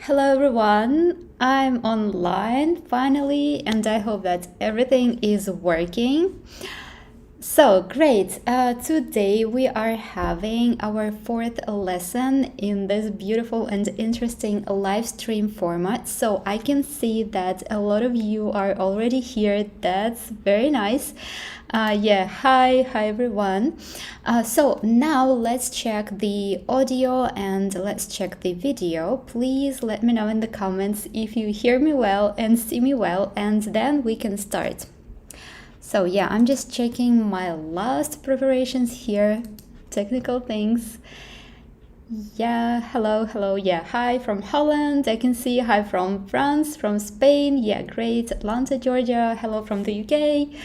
Hello everyone, I'm online finally, and I hope that everything is working. So great! Today we are having our fourth lesson in this beautiful and interesting live stream format. So I can see that a lot of you are already here. That's very nice. Yeah, hi everyone. So now let's check the audio and let's check the video. Please let me know in the comments if you hear me well and see me well, and then we can start. So yeah, I'm just checking my last preparations here, technical things. Yeah, hello, yeah, hi from Holland, I can see, hi from France, from Spain, yeah, great, Atlanta, Georgia, hello from the UK.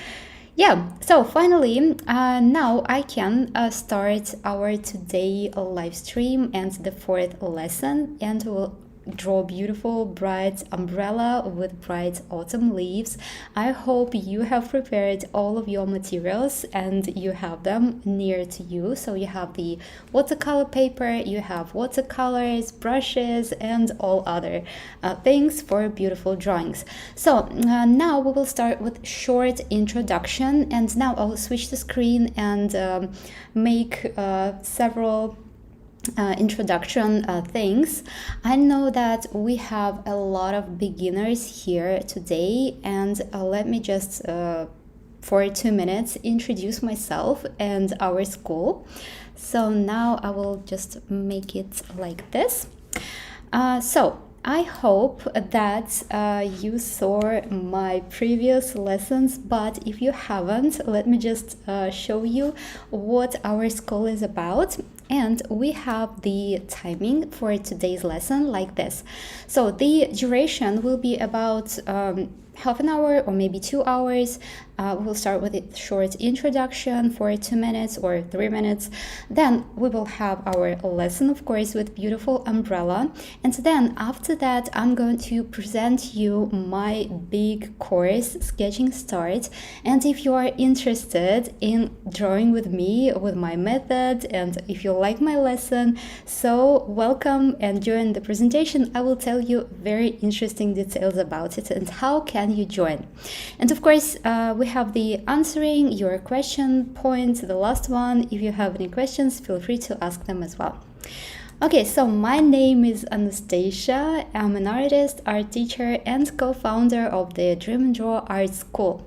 Yeah, so finally, now I can start our today live stream and the fourth lesson, and we'll draw beautiful bright umbrella with bright autumn leaves. I hope you have prepared all of your materials and you have them near to you. So you have the watercolor paper, you have watercolors, brushes, and all other things for beautiful drawings. So now we will start with short introduction, and now I'll switch the screen and make several introduction things. I know that we have a lot of beginners here today, and let me just for 2 minutes introduce myself and our school. So now I will just make it like this. So I hope that you saw my previous lessons, but if you haven't, let me just show you what our school is about. And we have the timing for today's lesson like this. So the duration will be about half an hour or maybe 2 hours. We'll start with a short introduction for 2 minutes or 3 minutes. Then we will have our lesson, of course, with beautiful umbrella. And then after that, I'm going to present you my big course, Sketching Start. And if you are interested in drawing with me, with my method, and if you like my lesson, so welcome and join the presentation. I will tell you very interesting details about it and how can you join. And of course, we have the answering your question point, the last one. If you have any questions, feel free to ask them as well. Okay, so my name is Anastasia. I'm an artist, art teacher, and co-founder of the Dream and Draw Art School.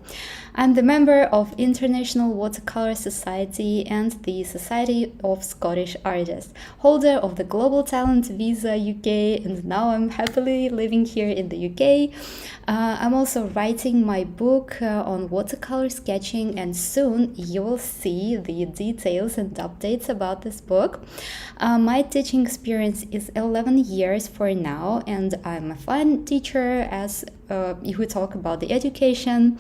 I'm the member of International Watercolor Society and the Society of Scottish Artists, holder of the Global Talent Visa UK, and now I'm happily living here in the UK. I'm also writing my book on watercolor sketching, and soon you will see the details and updates about this book. My teaching experience is 11 years for now, and I'm a fun teacher as if we talk about the education.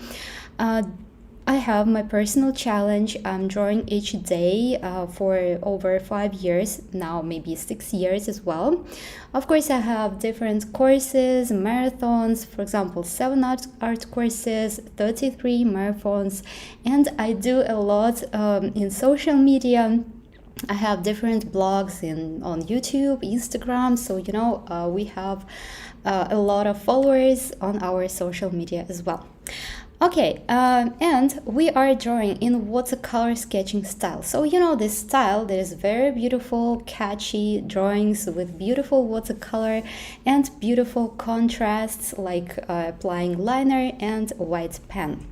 I have my personal challenge. I'm drawing each day for over 5 years, now maybe 6 years as well. Of course, I have different courses, marathons, for example, 7 art courses, 33 marathons, and I do a lot in social media. I have different blogs on YouTube, Instagram, so we have a lot of followers on our social media as well. Okay, and we are drawing in watercolor sketching style. So this style that is very beautiful, catchy drawings with beautiful watercolor and beautiful contrasts like applying liner and white pen.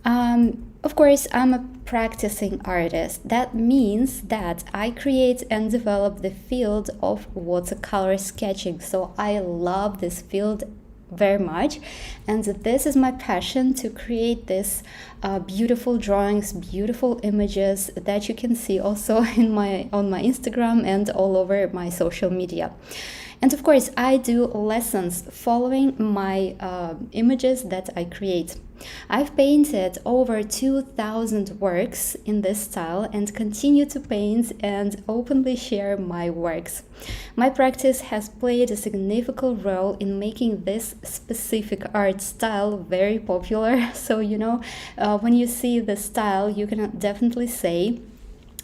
Of course, I'm a practicing artist. That means that I create and develop the field of watercolor sketching. So I love this field very much, and this is my passion to create this beautiful drawings, beautiful images that you can see also on my Instagram and all over my social media. And of course, I do lessons following my images that I create. I've painted over 2,000 works in this style and continue to paint and openly share my works. My practice has played a significant role in making this specific art style very popular. So, when you see the style, you can definitely say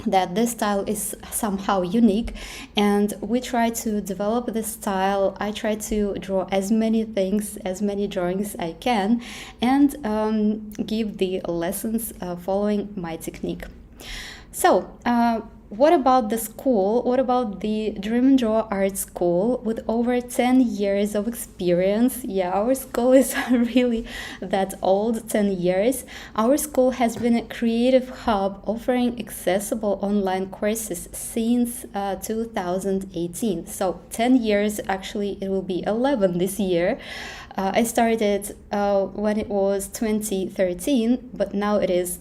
that this style is somehow unique, and we try to develop this style. I try to draw as many things, as many drawings I can, and give the lessons following my technique. So what about the school? What about the Dream and Draw Art School with over 10 years of experience? Yeah, our school is really that old, 10 years. Our school has been a creative hub offering accessible online courses since 2018. So 10 years, actually it will be 11 this year. I started when it was 2013, but now it is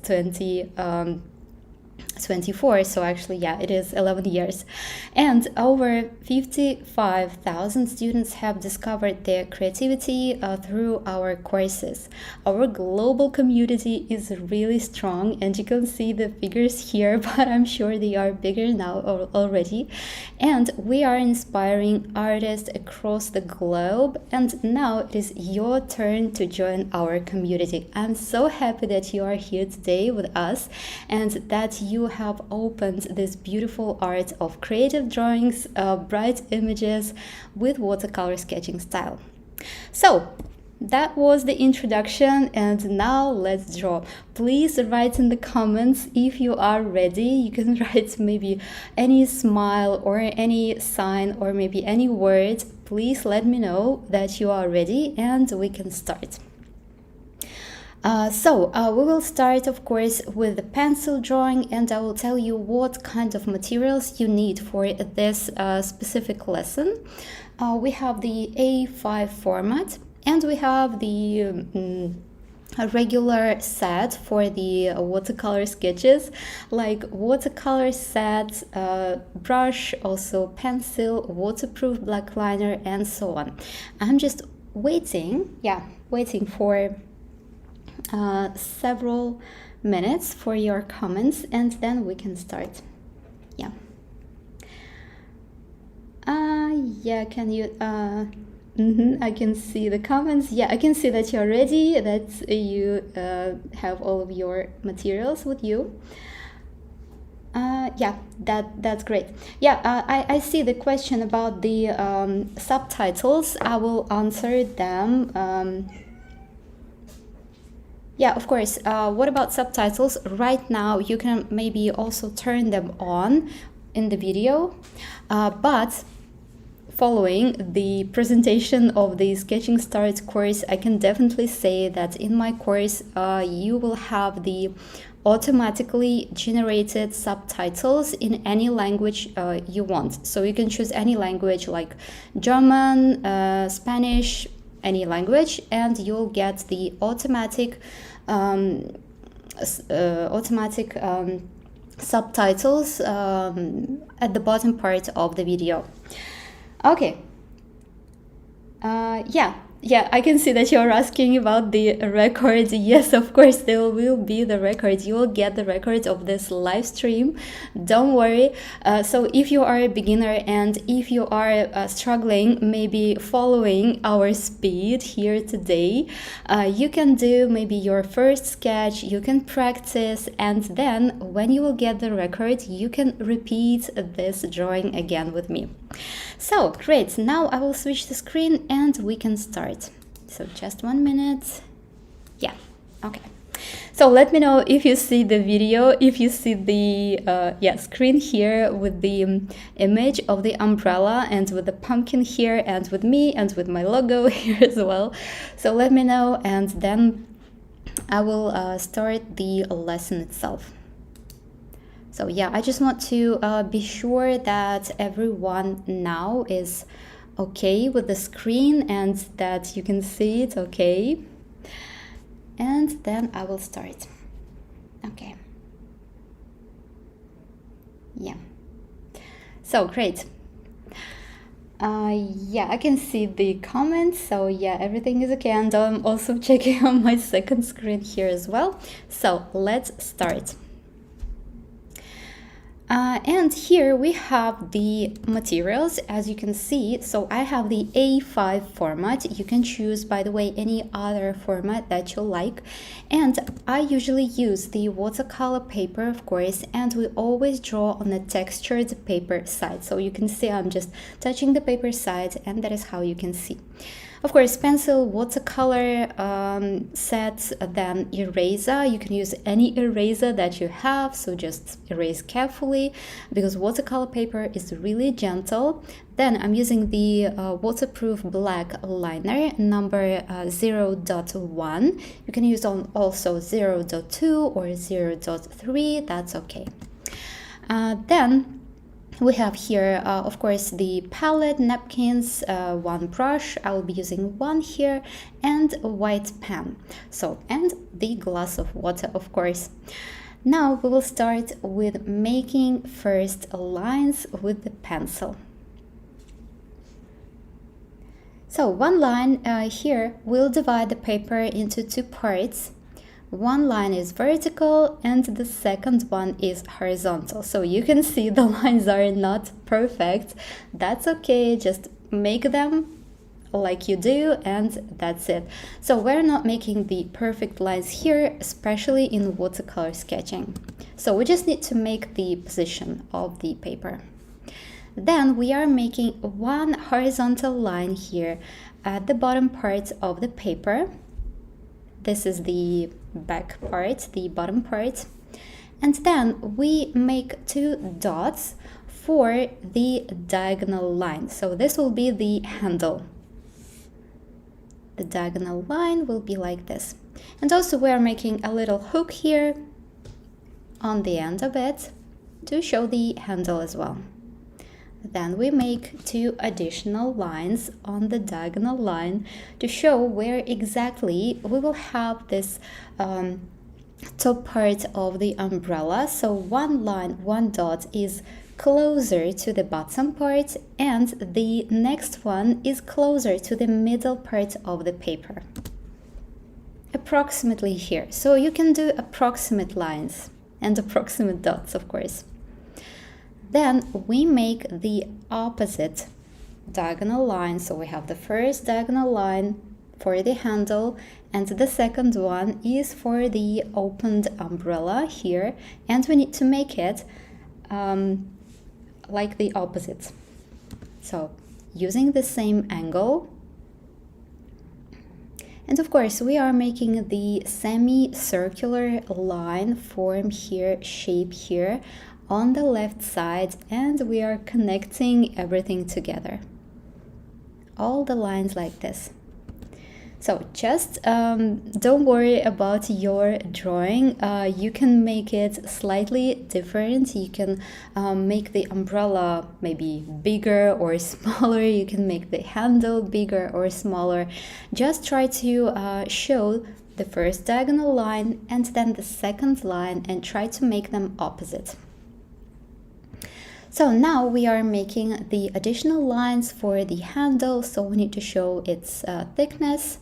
24, so actually, yeah, it is 11 years. And over 55,000 students have discovered their creativity through our courses. Our global community is really strong, and you can see the figures here, but I'm sure they are bigger now already. And we are inspiring artists across the globe, and now it is your turn to join our community. I'm so happy that you are here today with us, and that you have opened this beautiful art of creative drawings, bright images with watercolor sketching style. So that was the introduction, and now let's draw. Please write in the comments if you are ready. You can write maybe any smile or any sign or maybe any word. Please let me know that you are ready and we can start. We will start, of course, with the pencil drawing, and I will tell you what kind of materials you need for this specific lesson. We have the A5 format, and we have the a regular set for the watercolor sketches, like watercolor set, brush, also pencil, waterproof black liner, and so on. I'm just waiting for several minutes for your comments, and then we can start. Can you I can see the comments. I can see that you're ready, that you have all of your materials with you. That's great. I see the question about the subtitles. I will answer them. Of course. What about subtitles? Right now, you can maybe also turn them on in the video, but following the presentation of the Sketching Start course, I can definitely say that in my course, you will have the automatically generated subtitles in any language you want. So you can choose any language like German, Spanish, any language, and you'll get the automatic subtitles at the bottom part of the video. Okay. I can see that you're asking about the record. Yes, of course, there will be the record. You will get the record of this live stream. Don't worry. So if you are a beginner and if you are struggling, maybe following our speed here today, you can do maybe your first sketch, you can practice, and then when you will get the record, you can repeat this drawing again with me. So, great. Now I will switch the screen and we can start. So, just 1 minute. Okay. So, let me know if you see the video, if you see the screen here with the image of the umbrella and with the pumpkin here and with me and with my logo here as well. So, let me know, and then I will start the lesson itself. So I just want to be sure that everyone now is okay with the screen and that you can see it okay. And then I will start. Okay. So great. I can see the comments, so everything is okay, and I'm also checking on my second screen here as well. So let's start. And here we have the materials, as you can see. So I have the A5 format. You can choose, by the way, any other format that you like. And I usually use the watercolor paper, of course, and we always draw on the textured paper side. So you can see I'm just touching the paper side, and that is how you can see. Of course, pencil, watercolor sets, then eraser. You can use any eraser that you have, so just erase carefully because watercolor paper is really gentle. Then I'm using the waterproof black liner number 0.1. You can use also 0.2 or 0.3, that's okay. Then we have here, of course, the palette, napkins, one brush, I will be using one here, and a white pen. So, and the glass of water, of course. Now we will start with making first lines with the pencil. So one line here, we'll divide the paper into two parts. One line is vertical and the second one is horizontal. So you can see the lines are not perfect. That's okay, just make them like you do and that's it. So we're not making the perfect lines here, especially in watercolor sketching. So we just need to make the position of the paper. Then we are making one horizontal line here at the bottom part of the paper. This is the back part, the bottom part. And then we make two dots for the diagonal line. So this will be the handle. The diagonal line will be like this. And also we are making a little hook here on the end of it to show the handle as well. Then we make two additional lines on the diagonal line to show where exactly we will have this top part of the umbrella. So one line, one dot is closer to the bottom part and the next one is closer to the middle part of the paper. Approximately here. So you can do approximate lines and approximate dots, of course. Then we make the opposite diagonal line. So we have the first diagonal line for the handle and the second one is for the opened umbrella here, and we need to make it like the opposite. So using the same angle. And of course we are making the semicircular line form here, shape here on the left side, and we are connecting everything together. All the lines like this. So just don't worry about your drawing. You can make it slightly different. You can make the umbrella maybe bigger or smaller. You can make the handle bigger or smaller. Just try to show the first diagonal line and then the second line and try to make them opposite. So now we are making the additional lines for the handle, so we need to show its thickness.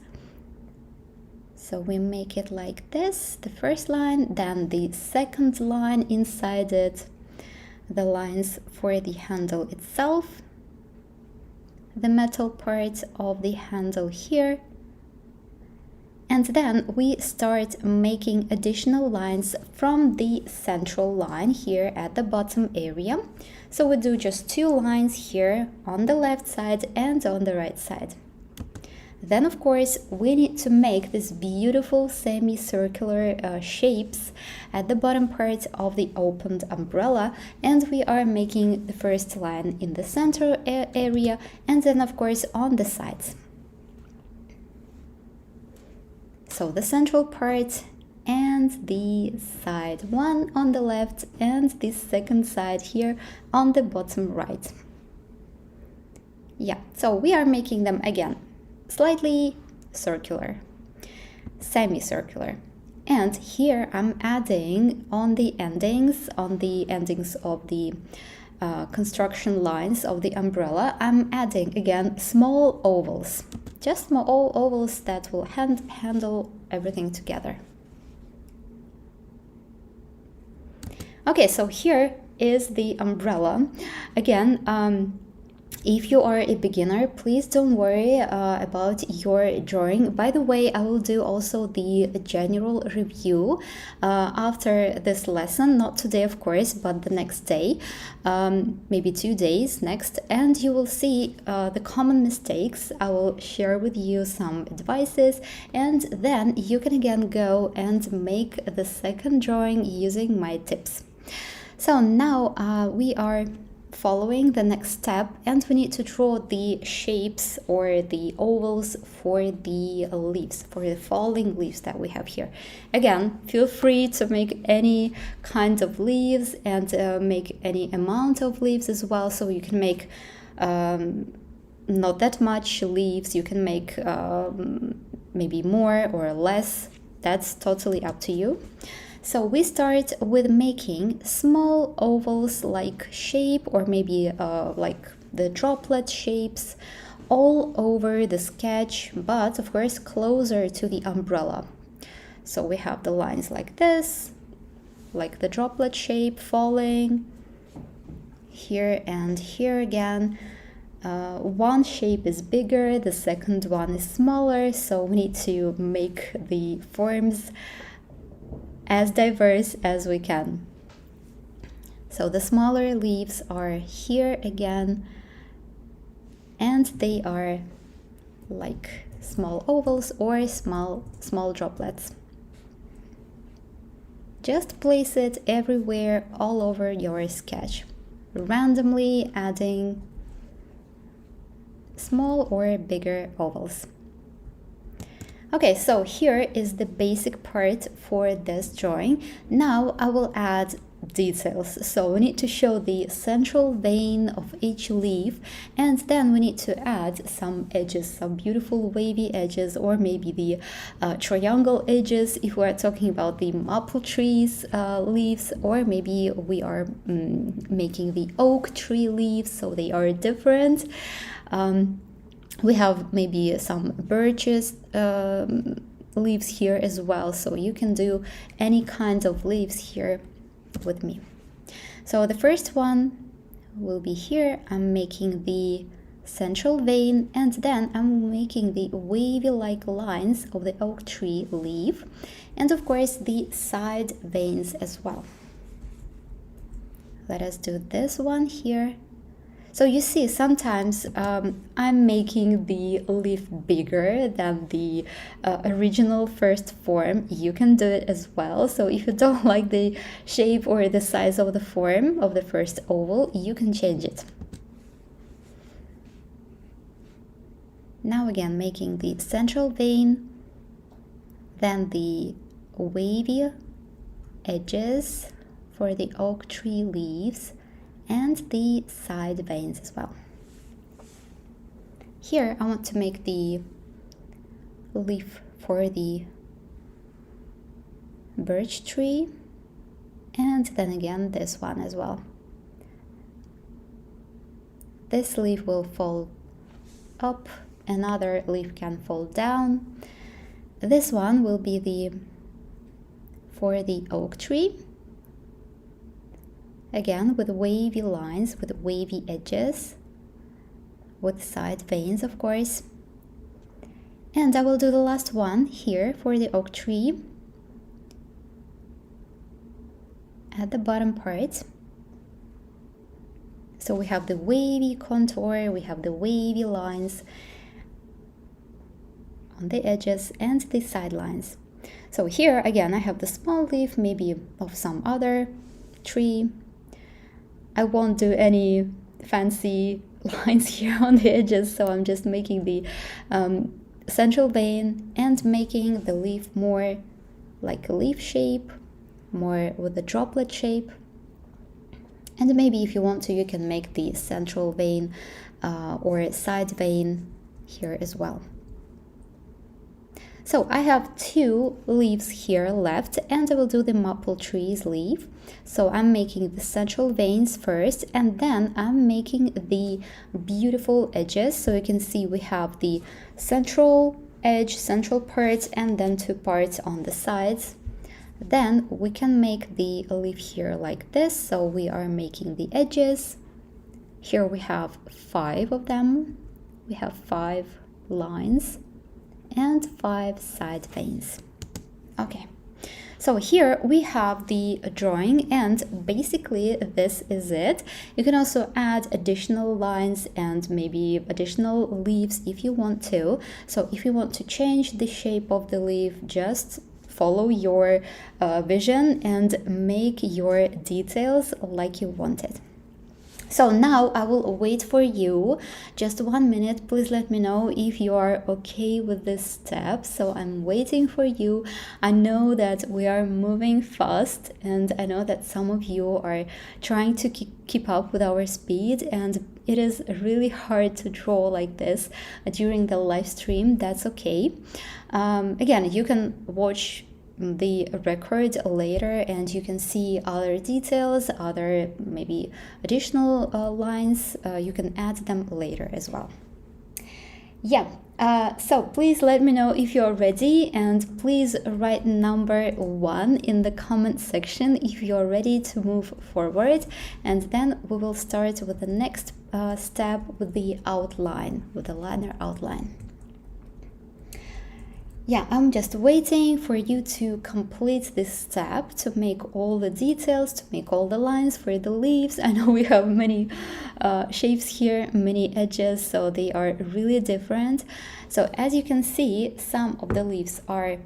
So we make it like this, the first line, then the second line inside it, the lines for the handle itself, the metal part of the handle here, and then we start making additional lines from the central line here at the bottom area. So we do just two lines here on the left side and on the right side. Then of course we need to make these beautiful semicircular shapes at the bottom part of the opened umbrella, and we are making the first line in the center area and then of course on the sides. So the central part and the side, one on the left and the second side here on the bottom right. Yeah, so we are making them again slightly circular, semicircular. And here I'm adding on the endings of the construction lines of the umbrella, I'm adding again small ovals, just small ovals that will handle everything together. Okay, so here is the umbrella. Again, if you are a beginner, please don't worry about your drawing. By the way, I will do also the general review after this lesson, not today of course, but the next day, maybe 2 days next, and you will see the common mistakes. I will share with you some advices, and then you can again go and make the second drawing using my tips. So now we are following the next step, and we need to draw the shapes or the ovals for the leaves, for the falling leaves that we have here. Again, feel free to make any kind of leaves and make any amount of leaves as well. So you can make not that much leaves, you can make maybe more or less, that's totally up to you. So we start with making small ovals like shape, or maybe like the droplet shapes all over the sketch, but of course closer to the umbrella. So we have the lines like this, like the droplet shape falling here and here again. One shape is bigger, the second one is smaller, so we need to make the forms as diverse as we can. So the smaller leaves are here again, and they are like small ovals or small droplets. Just place it everywhere all over your sketch, randomly adding small or bigger ovals. Okay, so here is the basic part for this drawing. Now I will add details. So we need to show the central vein of each leaf, and then we need to add some edges, some beautiful wavy edges, or maybe the triangle edges if we are talking about the maple trees leaves, or maybe we are making the oak tree leaves, so they are different. We have maybe some birches leaves here as well, so you can do any kind of leaves here with me. So the first one will be here. I'm making the central vein, and then I'm making the wavy like lines of the oak tree leaf, and of course the side veins as well. Let us do this one here. So you see, sometimes I'm making the leaf bigger than the original first form. You can do it as well. So if you don't like the shape or the size of the form of the first oval, you can change it. Now again, making the central vein, then the wavy edges for the oak tree leaves, and the side veins as well. Here I want to make the leaf for the birch tree, and then again this one as well. This leaf will fall up, another leaf can fall down. This one will be for the oak tree, again with wavy lines, with wavy edges, with side veins of course. And I will do the last one here for the oak tree at the bottom part. So we have the wavy contour, we have the wavy lines on the edges and the side lines. So here again I have the small leaf, maybe of some other tree. I won't do any fancy lines here on the edges, so I'm just making the central vein and making the leaf more like a leaf shape, more with the droplet shape. And maybe if you want to, you can make the central vein or side vein here as well. So I have 2 leaves here left, and I will do the maple trees leaf. So I'm making the central veins first, and then I'm making the beautiful edges. So you can see we have the central edge, central part, and then 2 parts on the sides. Then we can make the leaf here like this. So we are making the edges. Here we have 5 of them. We have 5 lines and 5 side veins. Okay, so here we have the drawing, and basically this is it. You can also add additional lines and maybe additional leaves if you want to. So if you want to change the shape of the leaf, just follow your vision and make your details like you want it. So now I will wait for you just 1 minute. Please let me know if you are okay with this step. So I'm waiting for you. I know that we are moving fast, and I know that some of you are trying to keep up with our speed, and it is really hard to draw like this during the live stream. That's okay. Again, you can watch the record later and you can see other details, other maybe additional lines. You can add them later as well. Yeah, so please let me know if you're ready, and please write number 1 in the comment section if you're ready to move forward, and then we will start with the next step with the outline, with the liner outline. Yeah, I'm just waiting for you to complete this step, to make all the details, to make all the lines for the leaves. I know we have many shapes here, many edges, so they are really different. So as you can see, some of the leaves are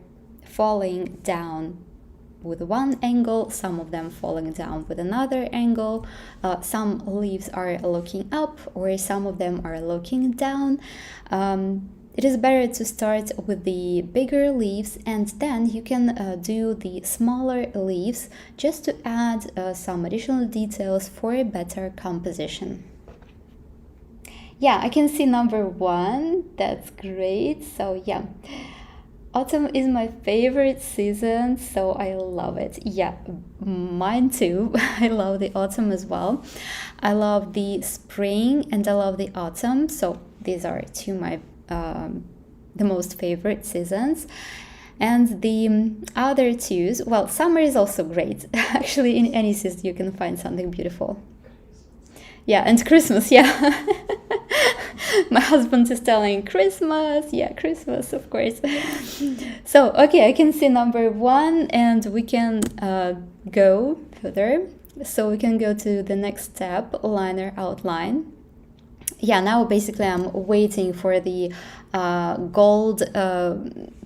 falling down with one angle, some of them falling down with another angle. Some leaves are looking up, or some of them are looking down. It is better to start with the bigger leaves, and then you can do the smaller leaves just to add some additional details for a better composition. Yeah, I can see number 1. That's great. So yeah, autumn is my favorite season, so I love it. Yeah, mine too. I love the autumn as well. I love the spring and I love the autumn. So these are two my the most favorite seasons. And the other two, well, summer is also great. Actually, in any season you can find something beautiful. Yeah, and Christmas, yeah. My husband is telling Christmas. Yeah, Christmas, of course. So, okay, I can see number 1, and we can go further. So we can go to the next step, liner outline. Yeah, now basically I'm waiting for the gold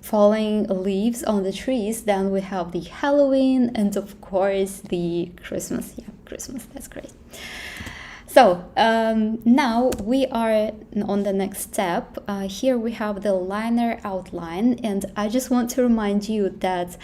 falling leaves on the trees. Then we have the Halloween, and of course the Christmas. Yeah, Christmas, that's great. So now we are on the next step. Here we have the liner outline, and I just want to remind you that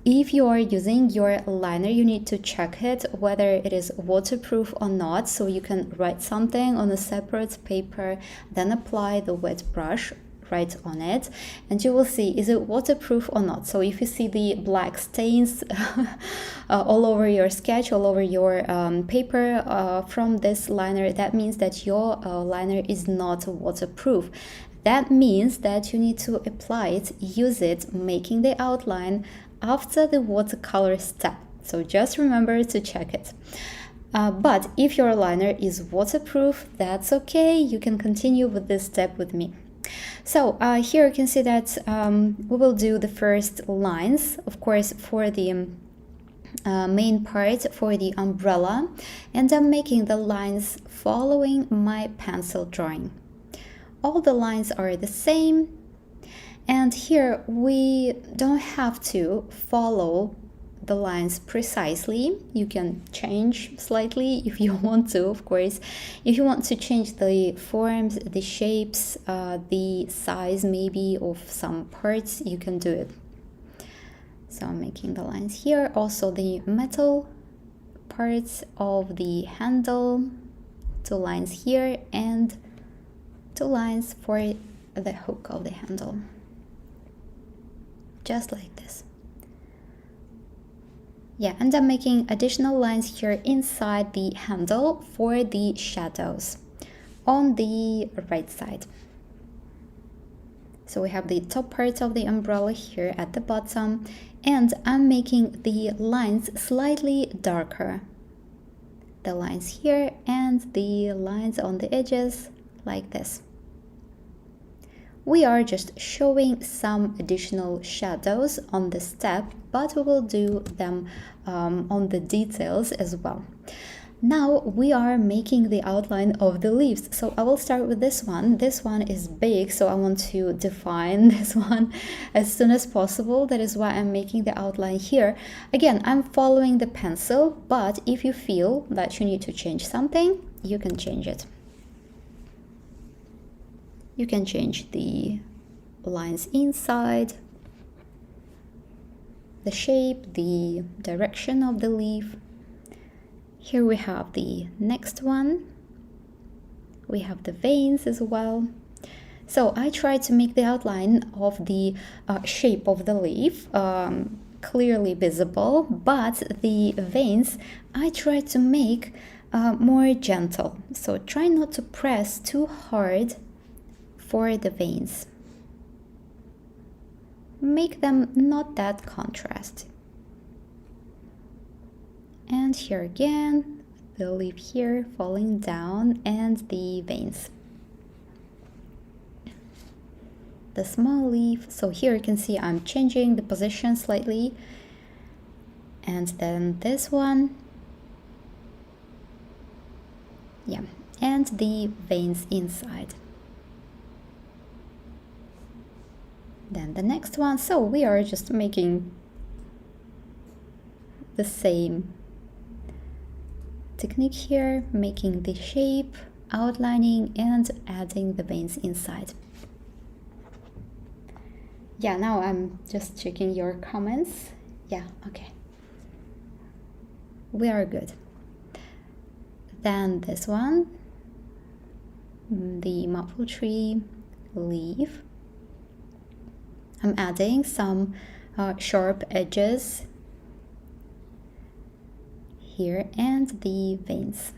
if you are using your liner, you need to check it whether it is waterproof or not. So you can write something on a separate paper, then apply the wet brush right on it, and you will see is it waterproof or not. So if you see the black stains all over your sketch, all over your paper from this liner, that means that your liner is not waterproof. That means that you need to apply it, use it, making the outline after the watercolor step. So just remember to check it. But if your liner is waterproof, that's okay. You can continue with this step with me. So here you can see that we will do the first lines, of course, for the main part, for the umbrella, and I'm making the lines following my pencil drawing. All the lines are the same, and here we don't have to follow the lines precisely. You can change slightly if you want to, of course. If you want to change the forms, the shapes, the size maybe of some parts, you can do it. So I'm making the lines here. Also the metal parts of the handle, 2 lines here and 2 lines for the hook of the handle. Just like this. Yeah, and I'm making additional lines here inside the handle for the shadows on the right side. So we have the top part of the umbrella here at the bottom, and I'm making the lines slightly darker. The lines here and the lines on the edges like this. We are just showing some additional shadows on the step, but we will do them on the details as well. Now we are making the outline of the leaves. So I will start with this one. This one is big, so I want to define this one as soon as possible. That is why I'm making the outline here. Again, I'm following the pencil, but if you feel that you need to change something, you can change it. You can change the lines inside, the shape, the direction of the leaf. Here we have the next one. We have the veins as well. So I try to make the outline of the shape of the leaf clearly visible, but the veins I try to make more gentle. So try not to press too hard for the veins. Make them not that contrast. And here again, the leaf here falling down and the veins. The small leaf, so here you can see I'm changing the position slightly. And then this one. Yeah, and the veins inside. Then the next one, so we are just making the same technique here, making the shape, outlining and adding the veins inside. Yeah, now I'm just checking your comments. Yeah, okay. We are good. Then this one, the maple tree leaf. I'm adding some sharp edges here and the veins.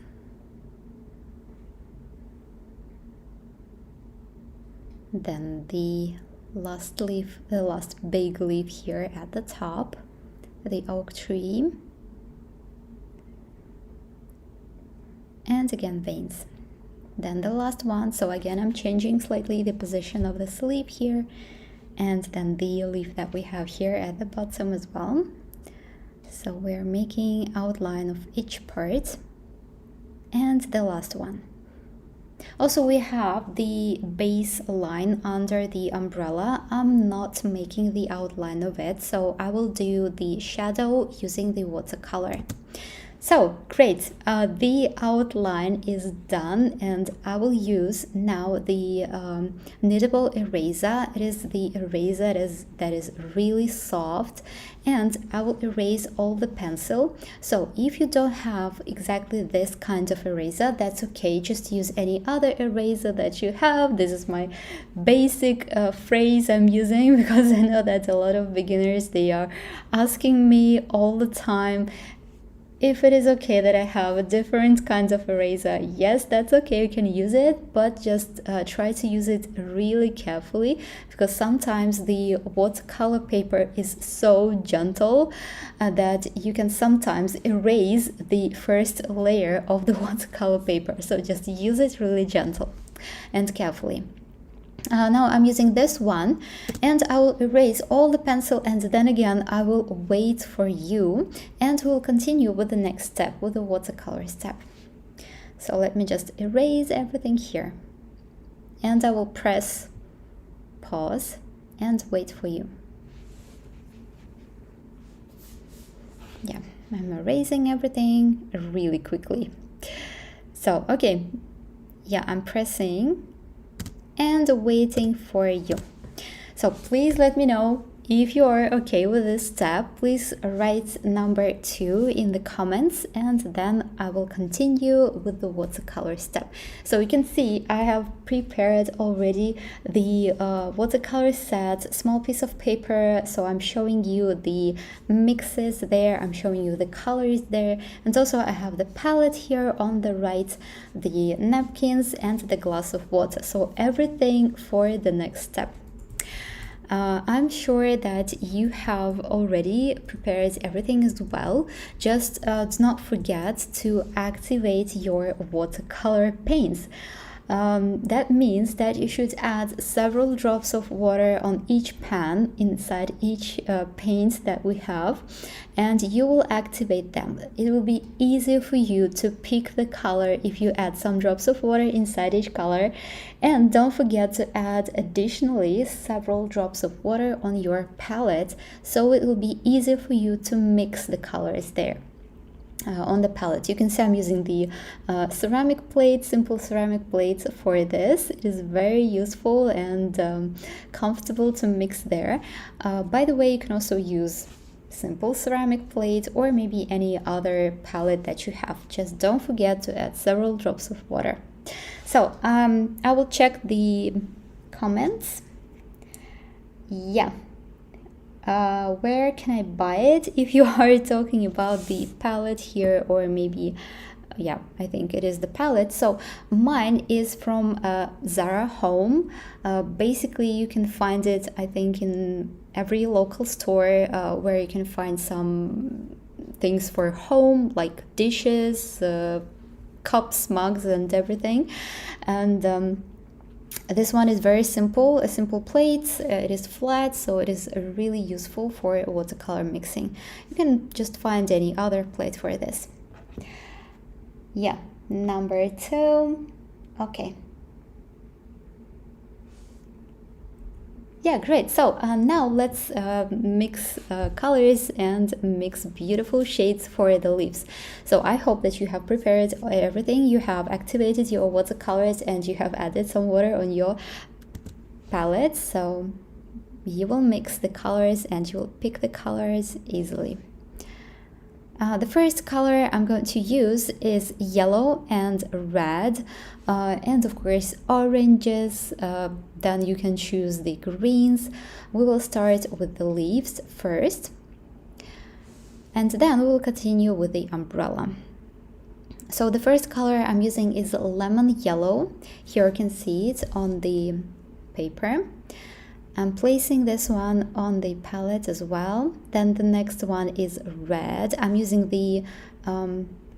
Then the last leaf, the last big leaf here at the top, the oak tree, and again veins. Then the last one, so again I'm changing slightly the position of the sleeve here, and then the leaf that we have here at the bottom as well. So we're making outline of each part, and the last one. Also we have the base line under the umbrella. I'm not making the outline of it, so I will do the shadow using the watercolor. So great, the outline is done, and I will use now the kneadable eraser. It is the eraser that is really soft, and I will erase all the pencil. So if you don't have exactly this kind of eraser, that's okay, just use any other eraser that you have. This is my basic phrase I'm using because I know that a lot of beginners, they are asking me all the time if it is okay that I have a different kinds of eraser. Yes, that's okay, you can use it, but just try to use it really carefully, because sometimes the watercolor paper is so gentle that you can sometimes erase the first layer of the watercolor paper. So just use it really gentle and carefully. Now I'm using this one, and I will erase all the pencil, and then again I will wait for you, and we'll continue with the next step, with the watercolor step. So let me just erase everything here, and I will press pause and wait for you. Yeah, I'm erasing everything really quickly. So okay, yeah, I'm pressing and waiting for you. So please let me know if you are okay with this step. Please write number 2 in the comments, and then I will continue with the watercolor step. So you can see I have prepared already the watercolor set, small piece of paper. So I'm showing you the mixes there, I'm showing you the colors there, and also I have the palette here on the right, the napkins and the glass of water. So everything for the next step. I'm sure that you have already prepared everything as well. Just do not forget to activate your watercolor paints. That means that you should add several drops of water on each pan inside each paint that we have, and you will activate them. It will be easier for you to pick the color if you add some drops of water inside each color. And don't forget to add additionally several drops of water on your palette, so it will be easier for you to mix the colors there. On the palette, you can see I'm using the ceramic plate, simple ceramic plates for this. It is very useful and comfortable to mix there. By the way, you can also use simple ceramic plate or maybe any other palette that you have. Just don't forget to add several drops of water. So I will check the comments. Yeah. Where can I buy it? If you are talking about the palette here, or maybe, yeah, I think it is the palette. So mine is from Zara Home. Basically, you can find it, I think, in every local store where you can find some things for home, like dishes, cups, mugs, and everything. And this one is very simple, a simple plate. It is flat, so it is really useful for watercolor mixing. You can just find any other plate for this. Yeah, number 2. Okay. Yeah, great. So now let's mix colors and mix beautiful shades for the leaves. So I hope that you have prepared everything. You have activated your watercolors and you have added some water on your palette. So you will mix the colors and you will pick the colors easily. The first color I'm going to use is yellow and red, and of course oranges. Then you can choose the greens. We will start with the leaves first, and then we will continue with the umbrella. So the first color I'm using is lemon yellow. Here you can see it on the paper. I'm placing this one on the palette as well. Then the next one is red. I'm using the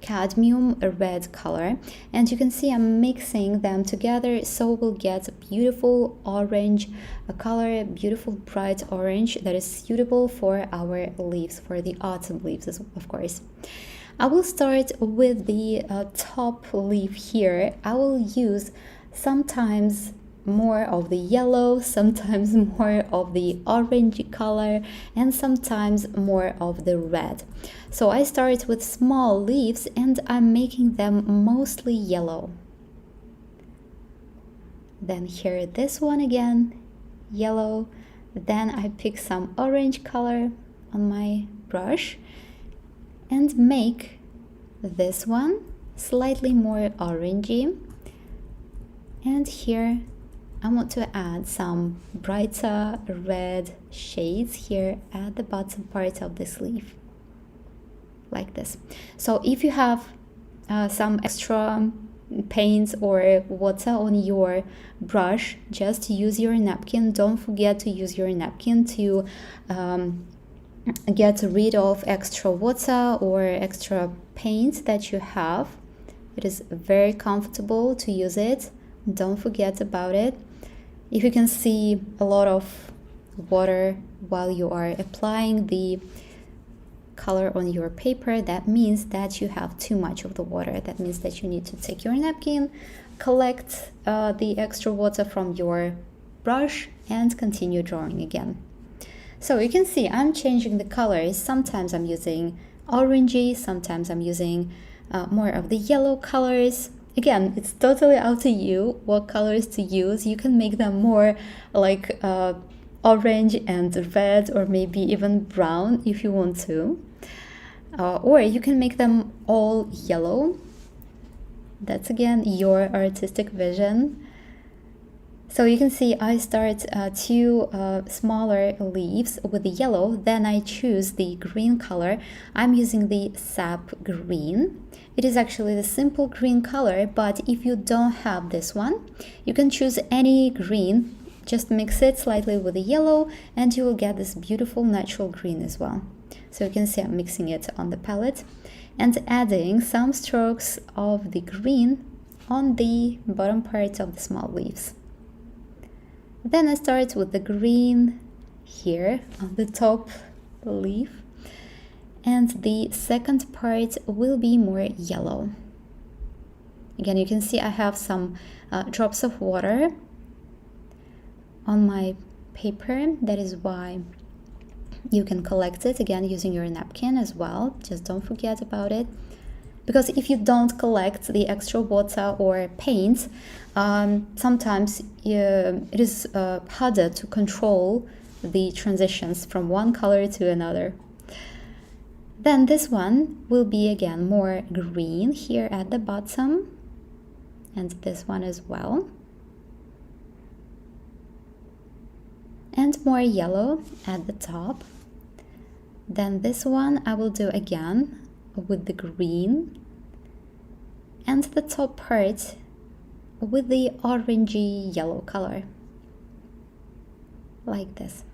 cadmium red color, and you can see I'm mixing them together so we'll get a beautiful orange color, beautiful bright orange that is suitable for our leaves, for the autumn leaves, of course. I will start with the top leaf here. I will use sometimes more of the yellow, sometimes more of the orange color, and sometimes more of the red. So I start with small leaves and I'm making them mostly yellow. Then here this one again, yellow. Then I pick some orange color on my brush and make this one slightly more orangey. And here I want to add some brighter red shades here at the bottom part of the sleeve, like this. So if you have some extra paint or water on your brush, just use your napkin. Don't forget to use your napkin to get rid of extra water or extra paint that you have. It is very comfortable to use it. Don't forget about it. If you can see a lot of water while you are applying the color on your paper, that means that you have too much of the water. That means that you need to take your napkin, collect the extra water from your brush, and continue drawing again. So you can see I'm changing the colors. Sometimes I'm using orangey, sometimes I'm using more of the yellow colors. Again, it's totally up to you what colors to use. You can make them more like orange and red, or maybe even brown if you want to. Or you can make them all yellow. That's again your artistic vision. So you can see I start 2 smaller leaves with the yellow, then I choose the green color. I'm using the sap green. It is actually the simple green color, but if you don't have this one, you can choose any green. Just mix it slightly with the yellow and you will get this beautiful natural green as well. So you can see I'm mixing it on the palette and adding some strokes of the green on the bottom part of the small leaves. Then I start with the green here on the top leaf, and the second part will be more yellow. Again, you can see I have some drops of water on my paper. That is why you can collect it again using your napkin as well. Just don't forget about it, because if you don't collect the extra water or paint, sometimes it is harder to control the transitions from one color to another. Then this one will be again more green here at the bottom, and this one as well, and more yellow at the top. Then this one I will do again with the green, and the top part with the orangey yellow color, like this.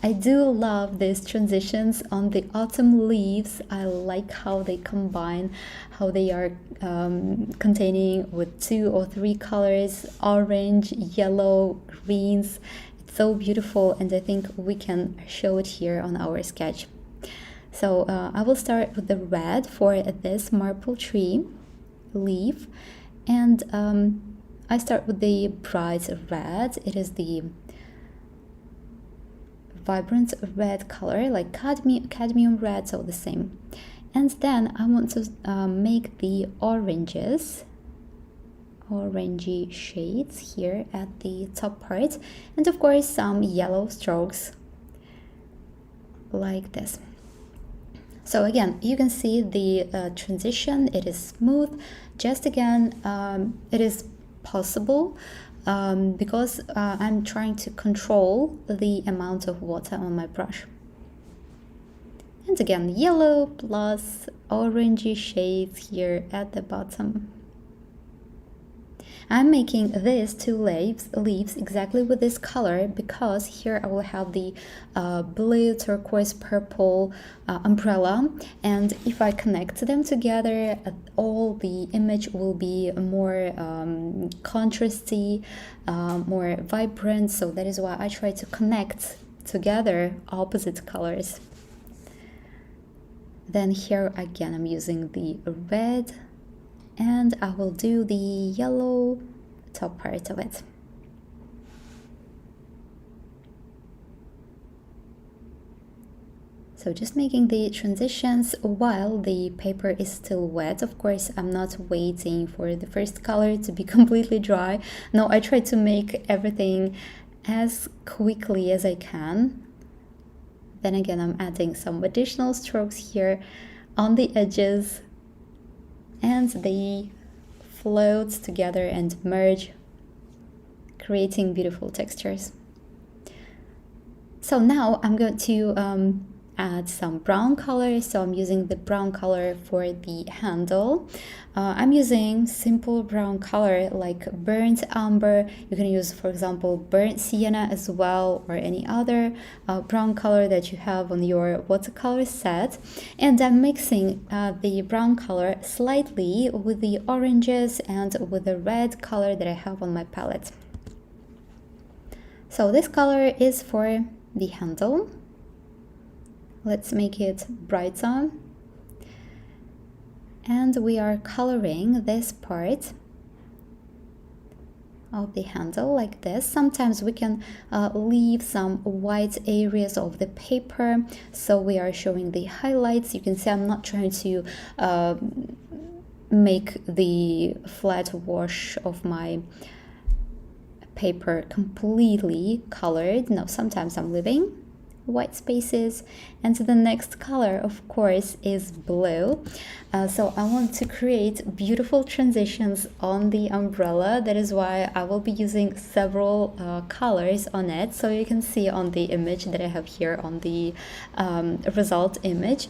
I do love these transitions on the autumn leaves. I like how they combine, how they are containing with 2 or 3 colors, orange, yellow, greens. It's so beautiful, and I think we can show it here on our sketch. So I will start with the red for this maple tree leaf, and I start with the bright red. It is the vibrant red color, like cadmium red, so the same. And then I want to make the oranges, orangey shades here at the top part, and of course some yellow strokes like this. So again, you can see the transition, it is smooth. Just again, it is possible because I'm trying to control the amount of water on my brush. And again, yellow plus orangey shades here at the bottom. I'm making these 2 leaves exactly with this color because here I will have the blue, turquoise, purple umbrella, and if I connect them together, all the image will be more contrasty, more vibrant. So that is why I try to connect together opposite colors. Then here again I'm using the red, and I will do the yellow top part of it. So just making the transitions while the paper is still wet. Of course, I'm not waiting for the first color to be completely dry. No, I try to make everything as quickly as I can. Then again, I'm adding some additional strokes here on the edges, and they float together and merge, creating beautiful textures. So now I'm going to add some brown color. So I'm using the brown color for the handle. I'm using simple brown color like burnt umber. You can use, for example, burnt sienna as well, or any other brown color that you have on your watercolor set. And I'm mixing the brown color slightly with the oranges and with the red color that I have on my palette. So this color is for the handle. Let's make it brighter. And we are coloring this part of the handle like this. Sometimes we can leave some white areas of the paper, so we are showing the highlights. You can see I'm not trying to make the flat wash of my paper completely colored. No, sometimes I'm leaving white spaces. And the next color, of course, is blue. So I want to create beautiful transitions on the umbrella. That is why I will be using several colors on it. So you can see on the image that I have here on the result image,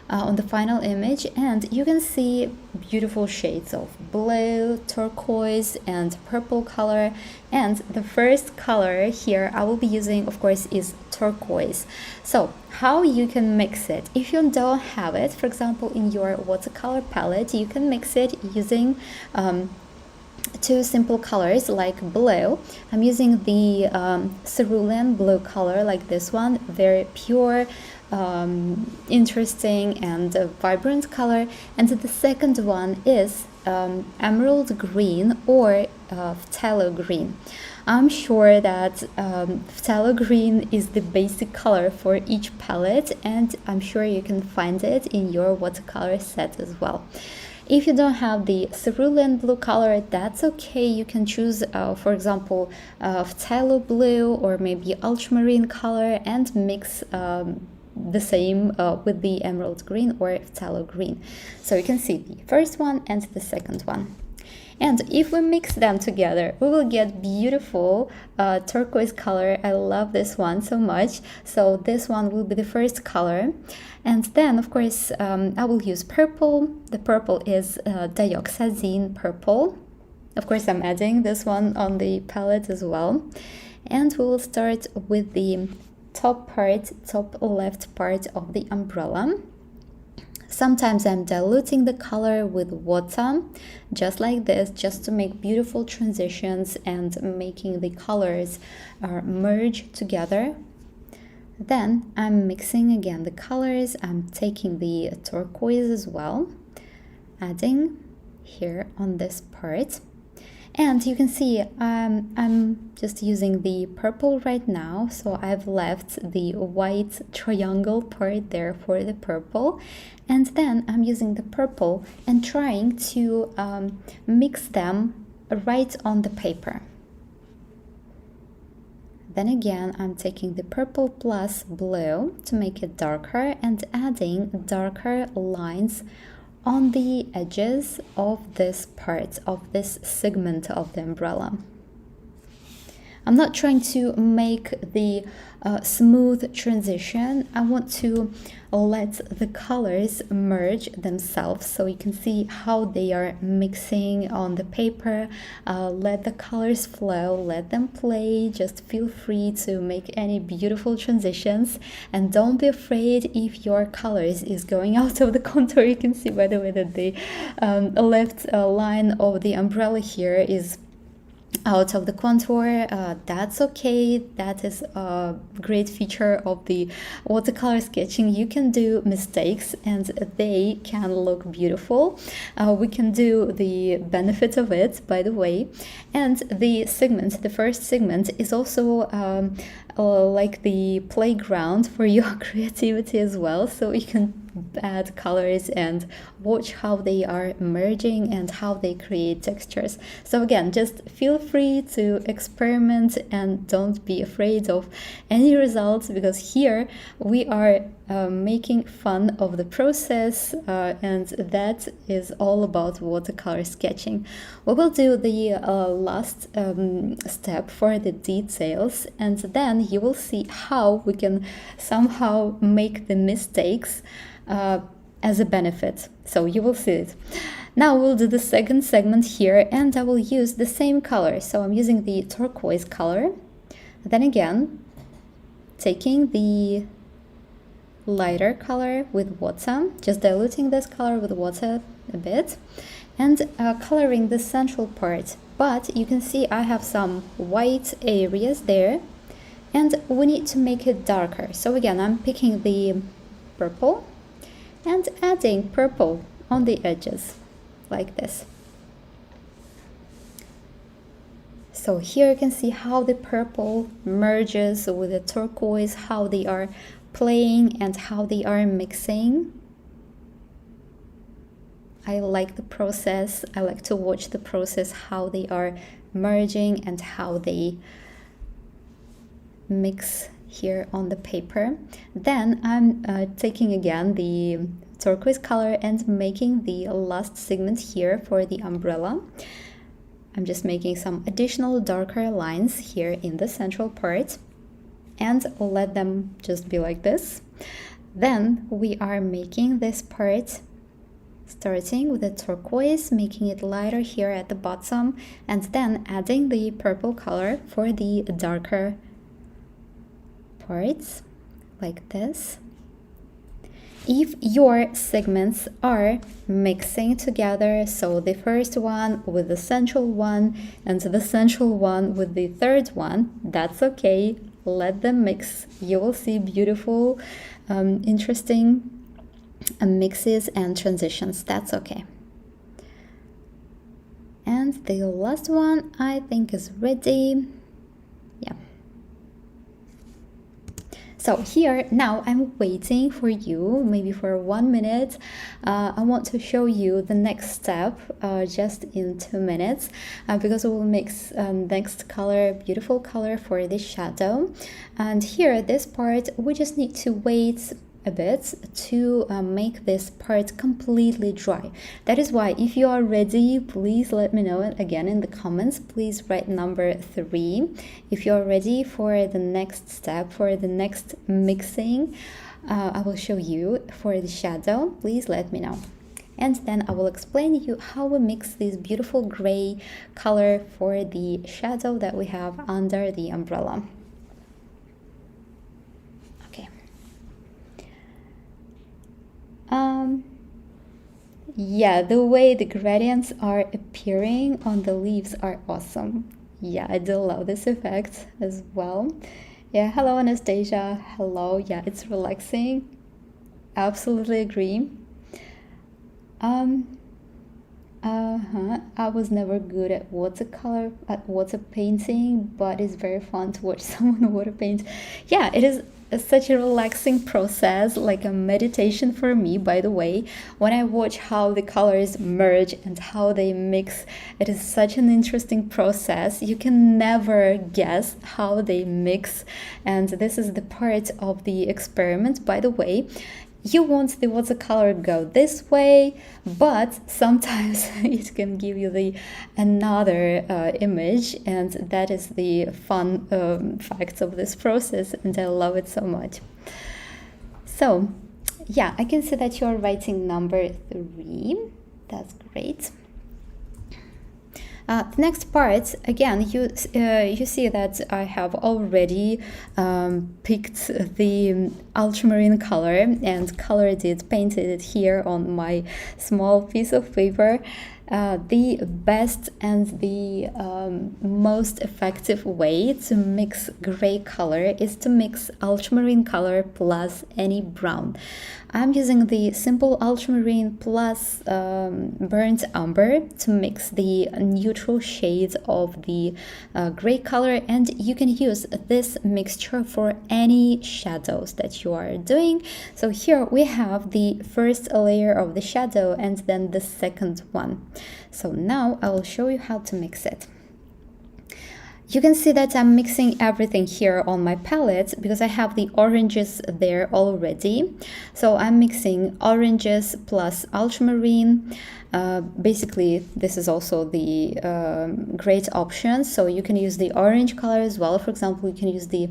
on the final image, and you can see beautiful shades of blue, turquoise, and purple color. And the first color here I will be using, of course, is turquoise. So how you can mix it, if you don't have it, for example, in your watercolor palette, you can mix it using two simple colors like blue. I'm using the cerulean blue color, like this one, very pure, interesting and vibrant color. And the second one is emerald green or phthalo green. I'm sure that phthalo green is the basic color for each palette, and I'm sure you can find it in your watercolor set as well. If you don't have the cerulean blue color, that's okay. You can choose, for example, phthalo blue or maybe ultramarine color and mix the same with the emerald green or phthalo green. So you can see the first one and the second one. And if we mix them together, we will get beautiful turquoise color. I love this one so much. So this one will be the first color. And then, of course, I will use purple. The purple is dioxazine purple. Of course, I'm adding this one on the palette as well. And we will start with the top left part of the umbrella. Sometimes I'm diluting the color with water, just like this, just to make beautiful transitions and making the colors merge together. Then I'm mixing again the colors. I'm taking the turquoise as well, adding here on this part. And you can see I'm just using the purple right now, so I've left the white triangle part there for the purple. And then I'm using the purple and trying to mix them right on the paper. Then again, I'm taking the purple plus blue to make it darker and adding darker lines on the edges of this part, of this segment of the umbrella. I'm not trying to make the smooth transition. I want to let the colors merge themselves so you can see how they are mixing on the paper. Let the colors flow, let them play. Just feel free to make any beautiful transitions, and don't be afraid if your colors is going out of the contour. You can see, by the way, that the left line of the umbrella here is out of the contour. That's okay. That is a great feature of the watercolor sketching. You can do mistakes and they can look beautiful. We can do the benefit of it, by the way. And the segment, the first segment, is also like the playground for your creativity as well. So you can add colors and watch how they are merging and how they create textures. So again, just feel free to experiment and don't be afraid of any results, because here we are making fun of the process, and that is all about watercolor sketching. We will do the last step for the details, and then you will see how we can somehow make the mistakes as a benefit. So you will see it. Now we'll do the second segment here, and I will use the same color. So I'm using the turquoise color. Then again, taking the lighter color with water, just diluting this color with water a bit, and coloring the central part. But you can see I have some white areas there, and we need to make it darker. So again, I'm picking the purple and adding purple on the edges, like this. So here you can see how the purple merges with the turquoise, how they are playing and how they are mixing. I like the process. I like to watch the process, how they are merging and how they mix here on the paper. Then I'm taking again the turquoise color and making the last segment here for the umbrella. I'm just making some additional darker lines here in the central part and let them just be like this. Then we are making this part starting with the turquoise, making it lighter here at the bottom, and then adding the purple color for the darker parts, like this. If your segments are mixing together, so the first one with the central one and the central one with the third one, that's okay. Let them mix. You will see beautiful, interesting mixes and transitions. That's okay. And the last one I think is ready. Yeah. So here now I'm waiting for you, maybe for 1 minute. I want to show you the next step just in 2 minutes because we will mix next color, beautiful color for the shadow. And here this part we just need to wait a bit to make this part completely dry. That is why if you are ready, please let me know again in the comments. Please write number 3 if you are ready for the next step, for the next mixing. I will show you for the shadow. Please let me know. And then I will explain you how we mix this beautiful gray color for the shadow that we have under the umbrella. Yeah, the way the gradients are appearing on the leaves are awesome. Yeah, I do love this effect as well. Yeah, hello Anastasia. Hello. Yeah, it's relaxing. Absolutely agree. I was never good at water painting, but it's very fun to watch someone water paint. Yeah, it is such a relaxing process, like a meditation for me, by the way. When I watch how the colors merge and how they mix, it is such an interesting process. You can never guess how they mix, and this is the part of the experiment, by the way. You want the watercolor go this way, but sometimes it can give you the another image, and that is the fun fact of this process, and I love it so much. So yeah, I can see that you're writing number 3. That's great. The next part, again, you see that I have already picked the ultramarine color and colored it, painted it here on my small piece of paper. The best and the most effective way to mix gray color is to mix ultramarine color plus any brown. I'm using the simple ultramarine plus burnt umber to mix the neutral shades of the gray color, and you can use this mixture for any shadows that you are doing. So here we have the first layer of the shadow and then the second one. So now I will show you how to mix it. You can see that I'm mixing everything here on my palette because I have the oranges there already. So I'm mixing oranges plus ultramarine. Basically, this is also the great option. So you can use the orange color as well. For example, you can use the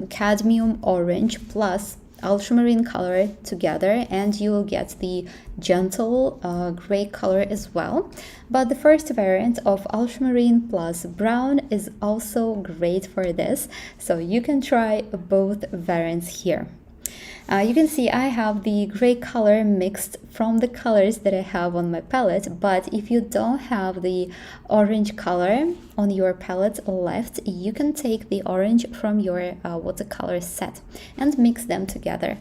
cadmium orange plus ultramarine color together, and you will get the gentle gray color as well. But the first variant of ultramarine plus brown is also great for this, so you can try both variants here. You can see I have the gray color mixed from the colors that I have on my palette, but if you don't have the orange color on your palette left, you can take the orange from your watercolor set and mix them together.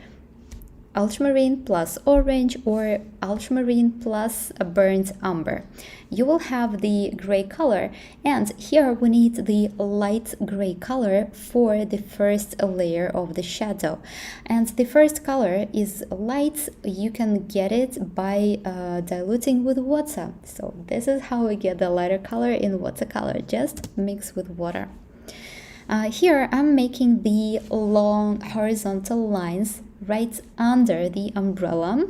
Ultramarine plus orange or ultramarine plus a burnt umber. You will have the gray color, and here we need the light gray color for the first layer of the shadow. And the first color is light. You can get it by diluting with water. So this is how we get the lighter color in watercolor. Just mix with water. Here I'm making the long horizontal lines right under the umbrella.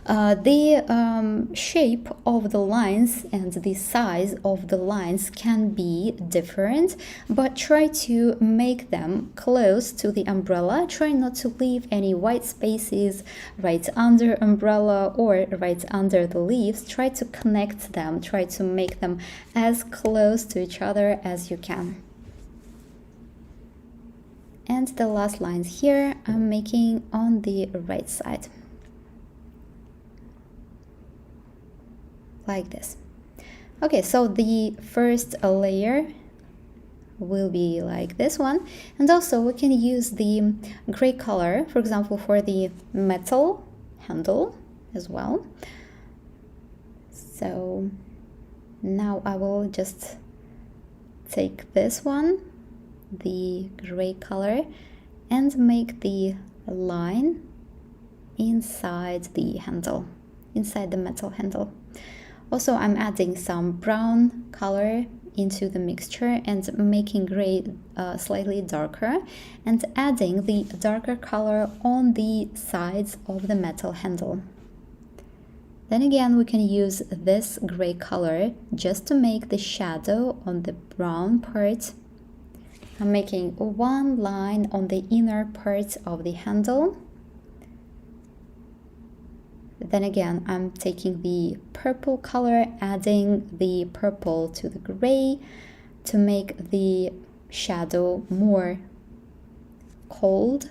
The shape of the lines and the size of the lines can be different, but try to make them close to the umbrella. Try not to leave any white spaces right under umbrella or right under the leaves. Try to connect them, try to make them as close to each other as you can. And the last lines here I'm making on the right side. Like this. Okay, so the first layer will be like this one, and also we can use the gray color, for example, for the metal handle as well. So now I will just take this one, the gray color, and make the line inside the handle, inside the metal handle. Also, I'm adding some brown color into the mixture and making gray slightly darker, and adding the darker color on the sides of the metal handle. Then again, we can use this gray color just to make the shadow on the brown part. I'm making one line on the inner part of the handle. Then again, I'm taking the purple color, adding the purple to the gray to make the shadow more cold.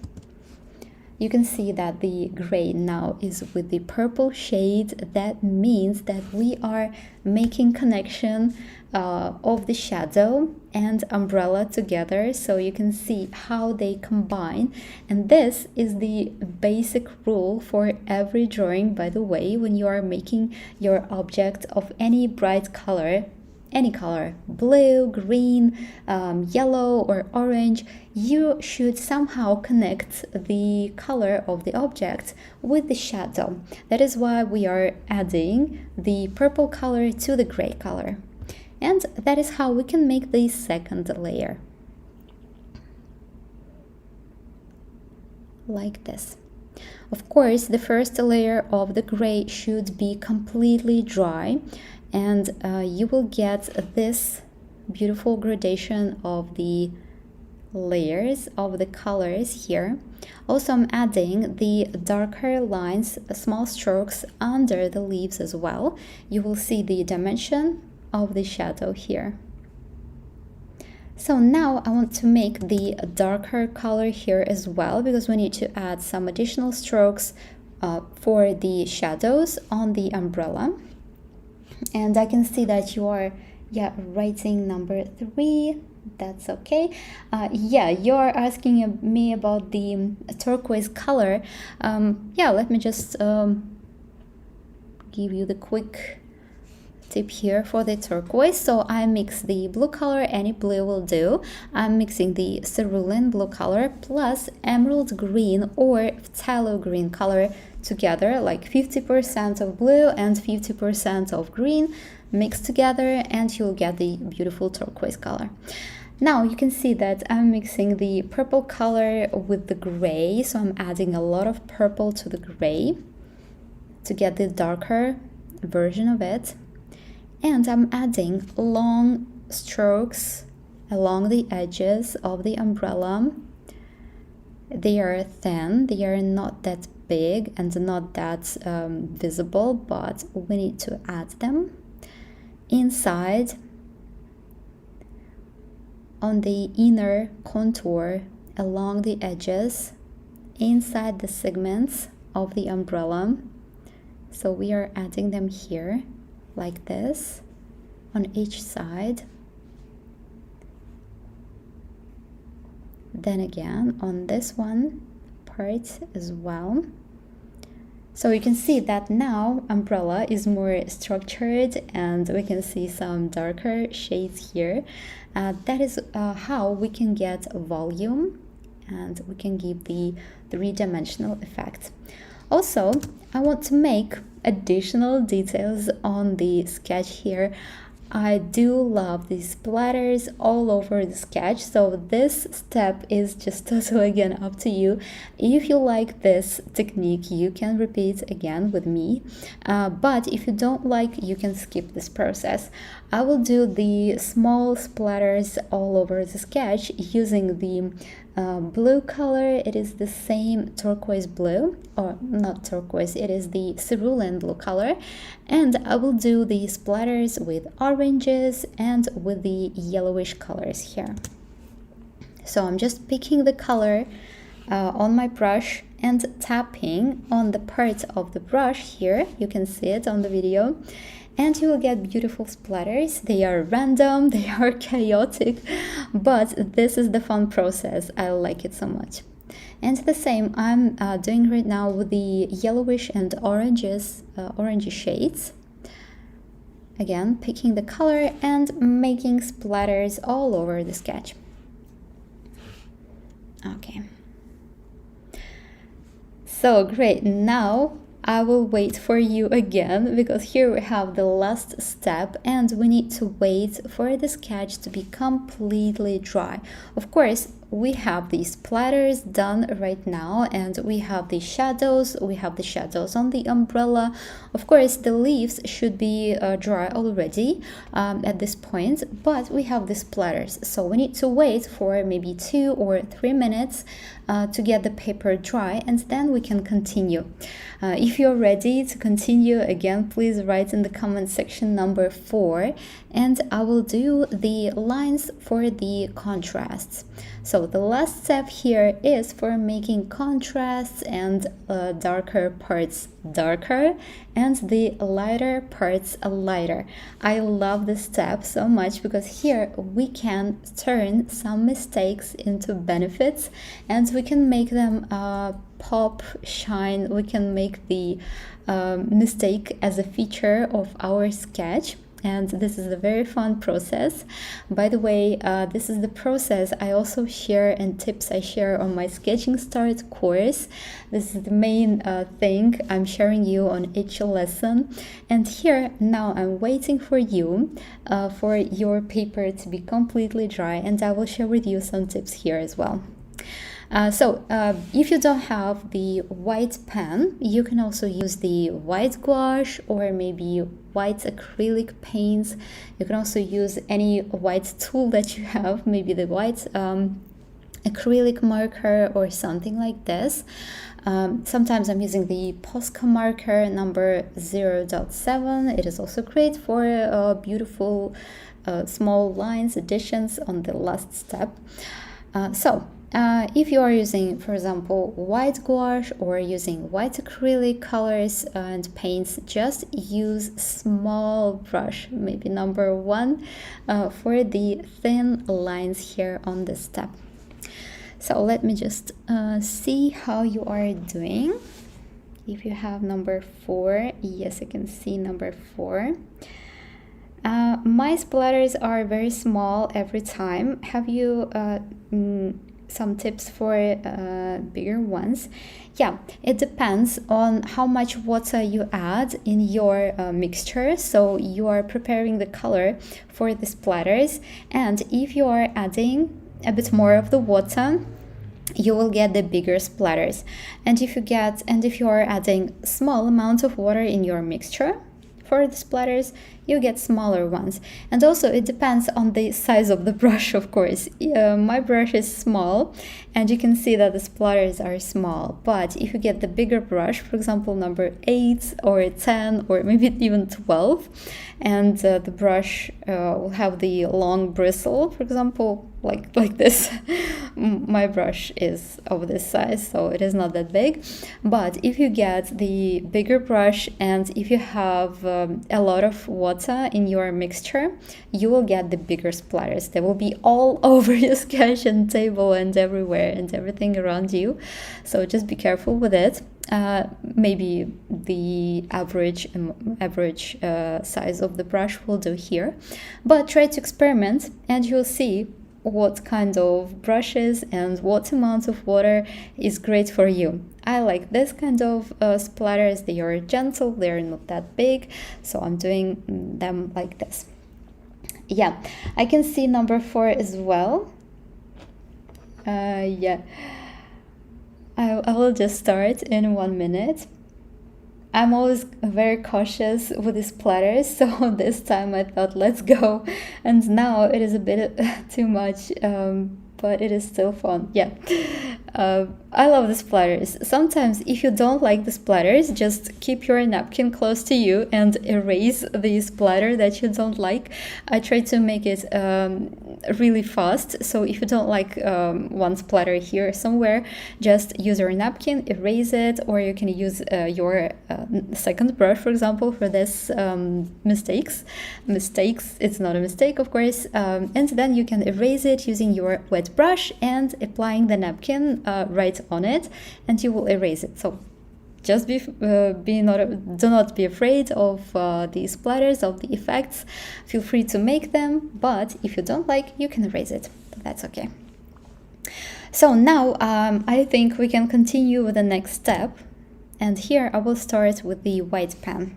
You can see that the gray now is with the purple shade. That means that we are making connection of the shadow and umbrella together, so you can see how they combine. And this is the basic rule for every drawing, by the way. When you are making your object of any bright color, any color, blue, green, yellow or orange, you should somehow connect the color of the object with the shadow. That is why we are adding the purple color to the gray color. And that is how we can make the second layer. Like this. Of course, the first layer of the gray should be completely dry, and you will get this beautiful gradation of the layers of the colors here. Also, I'm adding the darker lines, small strokes under the leaves as well. You will see the dimension of the shadow here. So now I want to make the darker color here as well, because we need to add some additional strokes for the shadows on the umbrella. And I can see that you are writing number 3. That's okay. You're asking me about the turquoise color. Let me just give you the quick tip here for the turquoise. So I mix the blue color, any blue will do. I'm mixing the cerulean blue color plus emerald green or phthalo green color together, like 50% of blue and 50% of green mixed together, and you'll get the beautiful turquoise color. Now you can see that I'm mixing the purple color with the gray, so I'm adding a lot of purple to the gray to get the darker version of it. And I'm adding long strokes along the edges of the umbrella. They are thin, they are not that big and not that visible, but we need to add them inside on the inner contour along the edges inside the segments of the umbrella. So we are adding them here like this on each side. Then again on this one part as well. So you can see that now umbrella is more structured and we can see some darker shades here. That is how we can get volume and we can give the three-dimensional effect. Also, I want to make additional details on the sketch here. I do love these splatters all over the sketch, so this step is just totally again up to you. If you like this technique, you can repeat again with me, but if you don't like, you can skip this process. I will do the small splatters all over the sketch using the blue color. It is the same turquoise blue, or not turquoise, it is the cerulean blue color, and I will do the splatters with oranges and with the yellowish colors here. So I'm just picking the color on my brush and tapping on the part of the brush here. You can see it on the video, and you will get beautiful splatters. They are random, they are chaotic, but this is the fun process. I like it so much. And the same I'm doing right now with the yellowish and orangey shades. Again, picking the color and making splatters all over the sketch. Okay. So great. Now I will wait for you again, because here we have the last step and we need to wait for the sketch to be completely dry. Of course, we have these splatters done right now, and we have the shadows. We have the shadows on the umbrella. Of course, the leaves should be dry already at this point, but we have the splatters. So we need to wait for maybe 2 or 3 minutes to get the paper dry, and then we can continue. If you're ready to continue, again, please write in the comment section number 4, and I will do the lines for the contrasts. So the last step here is for making contrasts and darker parts darker and the lighter parts lighter. I love this step so much because here we can turn some mistakes into benefits, and we can make them pop, shine. We can make the mistake as a feature of our sketch. And this is a very fun process. By the way, this is the process I also share and tips I share on my Sketching Start course. This is the main thing I'm sharing you on each lesson. And here now I'm waiting for you for your paper to be completely dry, and I will share with you some tips here as well. If you don't have the white pen, you can also use the white gouache or maybe white acrylic paints. You can also use any white tool that you have, maybe the white acrylic marker or something like this. Sometimes I'm using the Posca marker number 0.7. It is also great for beautiful small lines, additions on the last step. If you are using, for example, white gouache or using white acrylic colors and paints, just use small brush, maybe number 1, for the thin lines here on this step. So let me just see how you are doing. If you have number 4, yes, I can see number 4. My splatters are very small every time. Have you some tips for bigger ones? Yeah, it depends on how much water you add in your mixture. So you are preparing the color for the splatters, and if you are adding a bit more of the water, you will get the bigger splatters. And if you are adding small amount of water in your mixture for the splatters, you get smaller ones. And also it depends on the size of the brush, of course. My brush is small and you can see that the splatters are small, but if you get the bigger brush, for example number 8 or 10 or maybe even 12, and the brush will have the long bristle, for example like this. My brush is of this size, so it is not that big. But if you get the bigger brush and if you have a lot of water in your mixture, you will get the bigger splatters. They will be all over your sketch and table and everywhere and everything around you. So just be careful with it. Maybe the average size of the brush will do here, but try to experiment and you'll see what kind of brushes and what amount of water is great for you. I like this kind of splatters. They are gentle, they're not that big, so I'm doing them like this. Yeah, I can see number 4 as well. Yeah, I will just start in 1 minute. I'm always very cautious with these platters, so this time I thought let's go, and now it is a bit too much, but it is still fun. Yeah. I love the splatters. Sometimes if you don't like the splatters, just keep your napkin close to you and erase the splatter that you don't like. I try to make it really fast, so if you don't like one splatter here somewhere, just use your napkin, erase it, or you can use your second brush, for example, for this mistakes. It's not a mistake, of course, and then you can erase it using your wet brush and applying the napkin right on it, and you will erase it. So just do not be afraid of the splatters, of the effects. Feel free to make them, but if you don't like, you can erase it. That's okay. So now I think we can continue with the next step, and here I will start with the white pen.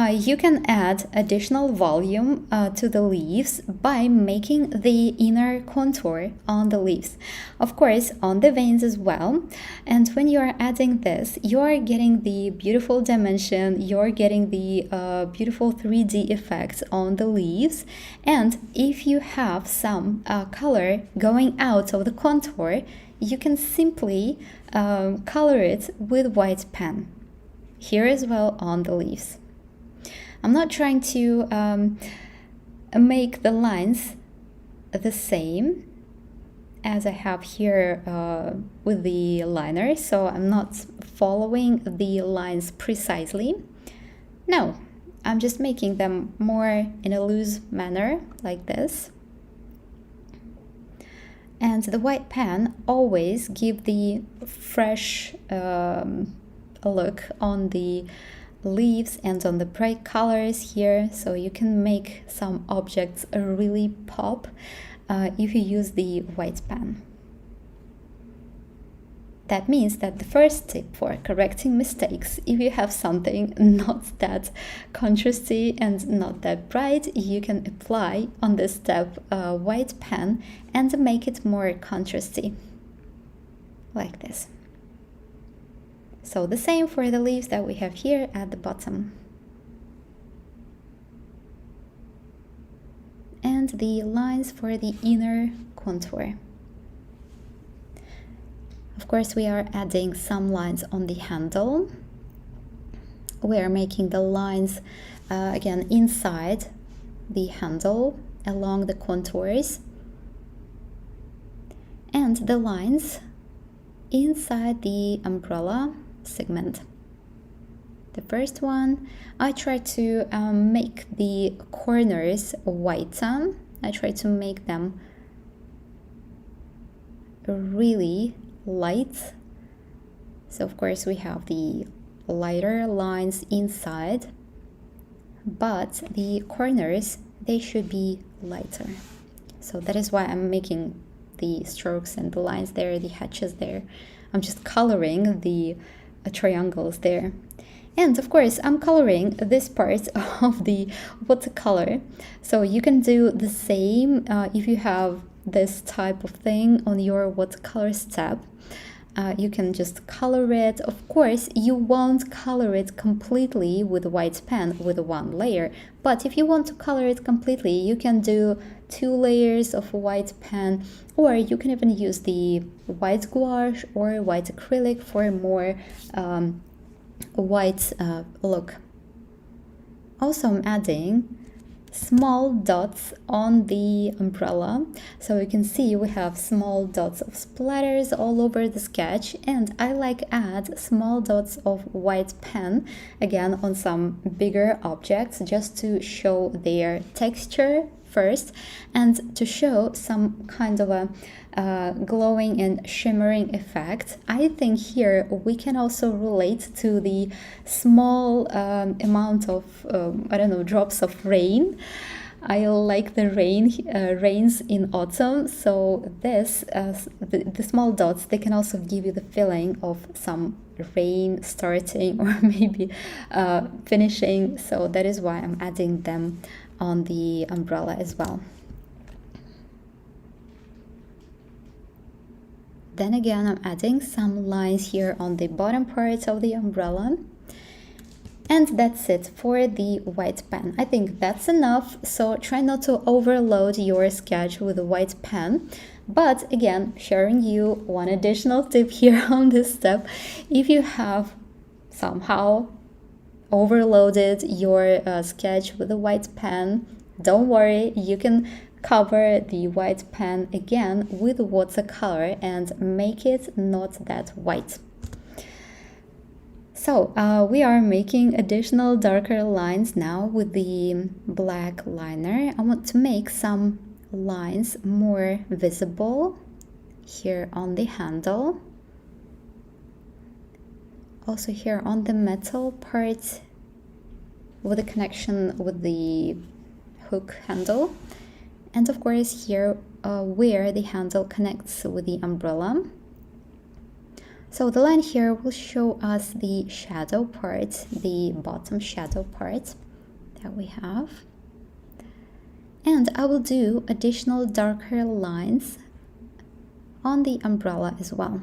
You can add additional volume to the leaves by making the inner contour on the leaves. Of course, on the veins as well. And when you are adding this, you are getting the beautiful dimension, you're getting the beautiful 3D effects on the leaves. And if you have some color going out of the contour, you can simply color it with white pen. Here as well on the leaves. I'm not trying to make the lines the same as I have here with the liner, so I'm not following the lines precisely. No, I'm just making them more in a loose manner, like this. And the white pen always give the fresh look on the leaves and on the bright colors here, so you can make some objects really pop if you use the white pen. That means that the first tip for correcting mistakes, if you have something not that contrasty and not that bright, you can apply on this step a white pen and make it more contrasty, like this. So the same for the leaves that we have here at the bottom. And the lines for the inner contour. Of course, we are adding some lines on the handle. We are making the lines again inside the handle along the contours. And the lines inside the umbrella segment. The first one, I try to make the corners whiter. I try to make them really light. So of course we have the lighter lines inside, but the corners, they should be lighter. So that is why I'm making the strokes and the lines there, the hatches there. I'm just coloring the triangles there. And of course I'm coloring this part of the watercolor, so you can do the same if you have this type of thing on your watercolor step. You can just color it. Of course you won't color it completely with a white pen with one layer, but if you want to color it completely, you can do 2 layers of white pen, or you can even use the white gouache or white acrylic for a more white look. Also, I'm adding small dots on the umbrella, so you can see we have small dots of splatters all over the sketch, and I like add small dots of white pen again on some bigger objects just to show their texture first and to show some kind of a glowing and shimmering effect. I think here we can also relate to the small amount of drops of rain. I like the rains in autumn, so this the small dots, they can also give you the feeling of some rain starting or maybe finishing, so that is why I'm adding them on the umbrella as well. Then again, I'm adding some lines here on the bottom part of the umbrella. And that's it for the white pen. I think that's enough, so try not to overload your sketch with a white pen. But again, sharing you one additional tip here on this step. If you have somehow overloaded your sketch with a white pen, don't worry, you can cover the white pen again with watercolor and make it not that white. So we are making additional darker lines now with the black liner. I want to make some lines more visible here on the handle. Also here on the metal part with the connection with the hook handle. And of course here where the handle connects with the umbrella. So the line here will show us the shadow part, the bottom shadow part that we have. And I will do additional darker lines on the umbrella as well.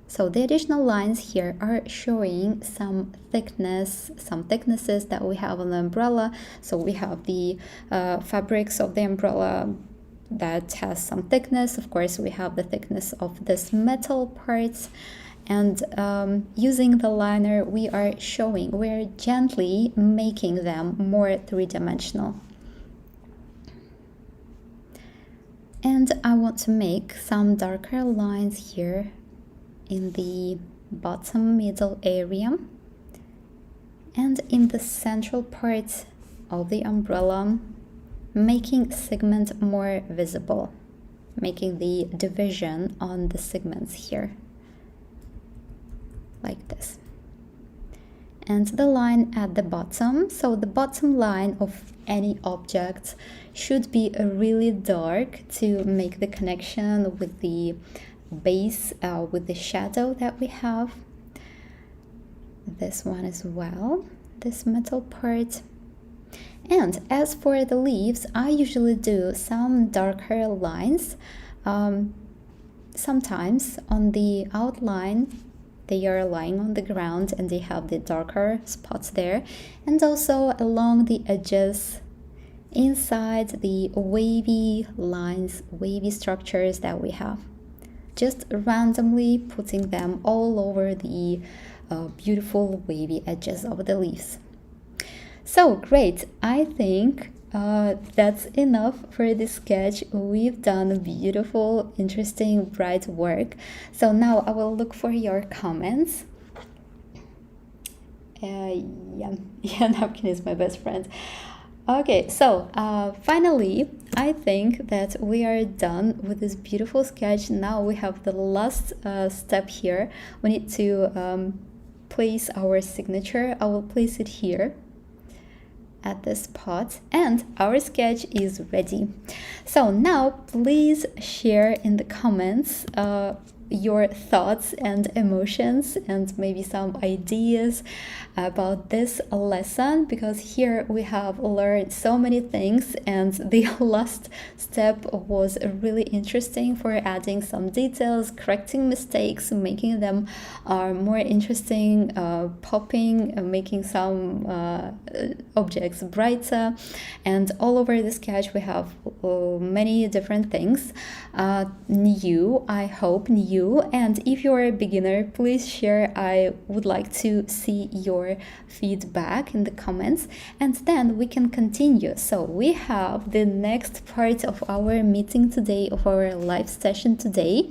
So the additional lines here are showing some thicknesses that we have on the umbrella. So we have the fabrics of the umbrella that has some thickness. Of course, we have the thickness of this metal part, and using the liner we're gently making them more three-dimensional. And I want to make some darker lines here in the bottom middle area and in the central part of the umbrella, making segment more visible, making the division on the segments here, like this. And the line at the bottom, so the bottom line of any object should be really dark to make the connection with the base, with the shadow that we have. This one as well, this metal part. And as for the leaves, I usually do some darker lines. Sometimes on the outline, they are lying on the ground and they have the darker spots there. And also along the edges, inside the wavy lines, wavy structures that we have. Just randomly putting them all over the beautiful wavy edges of the leaves. So great, I think that's enough for this sketch. We've done beautiful, interesting, bright work. So now I will look for your comments. Yeah, napkin is my best friend. Okay, so finally, I think that we are done with this beautiful sketch. Now we have the last step here. We need to place our signature. I will place it here at this spot, and our sketch is ready. So now please share in the comments your thoughts and emotions and maybe some ideas about this lesson, because here we have learned so many things, and the last step was really interesting for adding some details, correcting mistakes, making them more interesting, popping, making some objects brighter. And all over the sketch we have many different things, new, I hope new. And if you're a beginner, please share. I would like to see your feedback in the comments, and then we can continue. So we have the next part of our meeting today, of our live session today.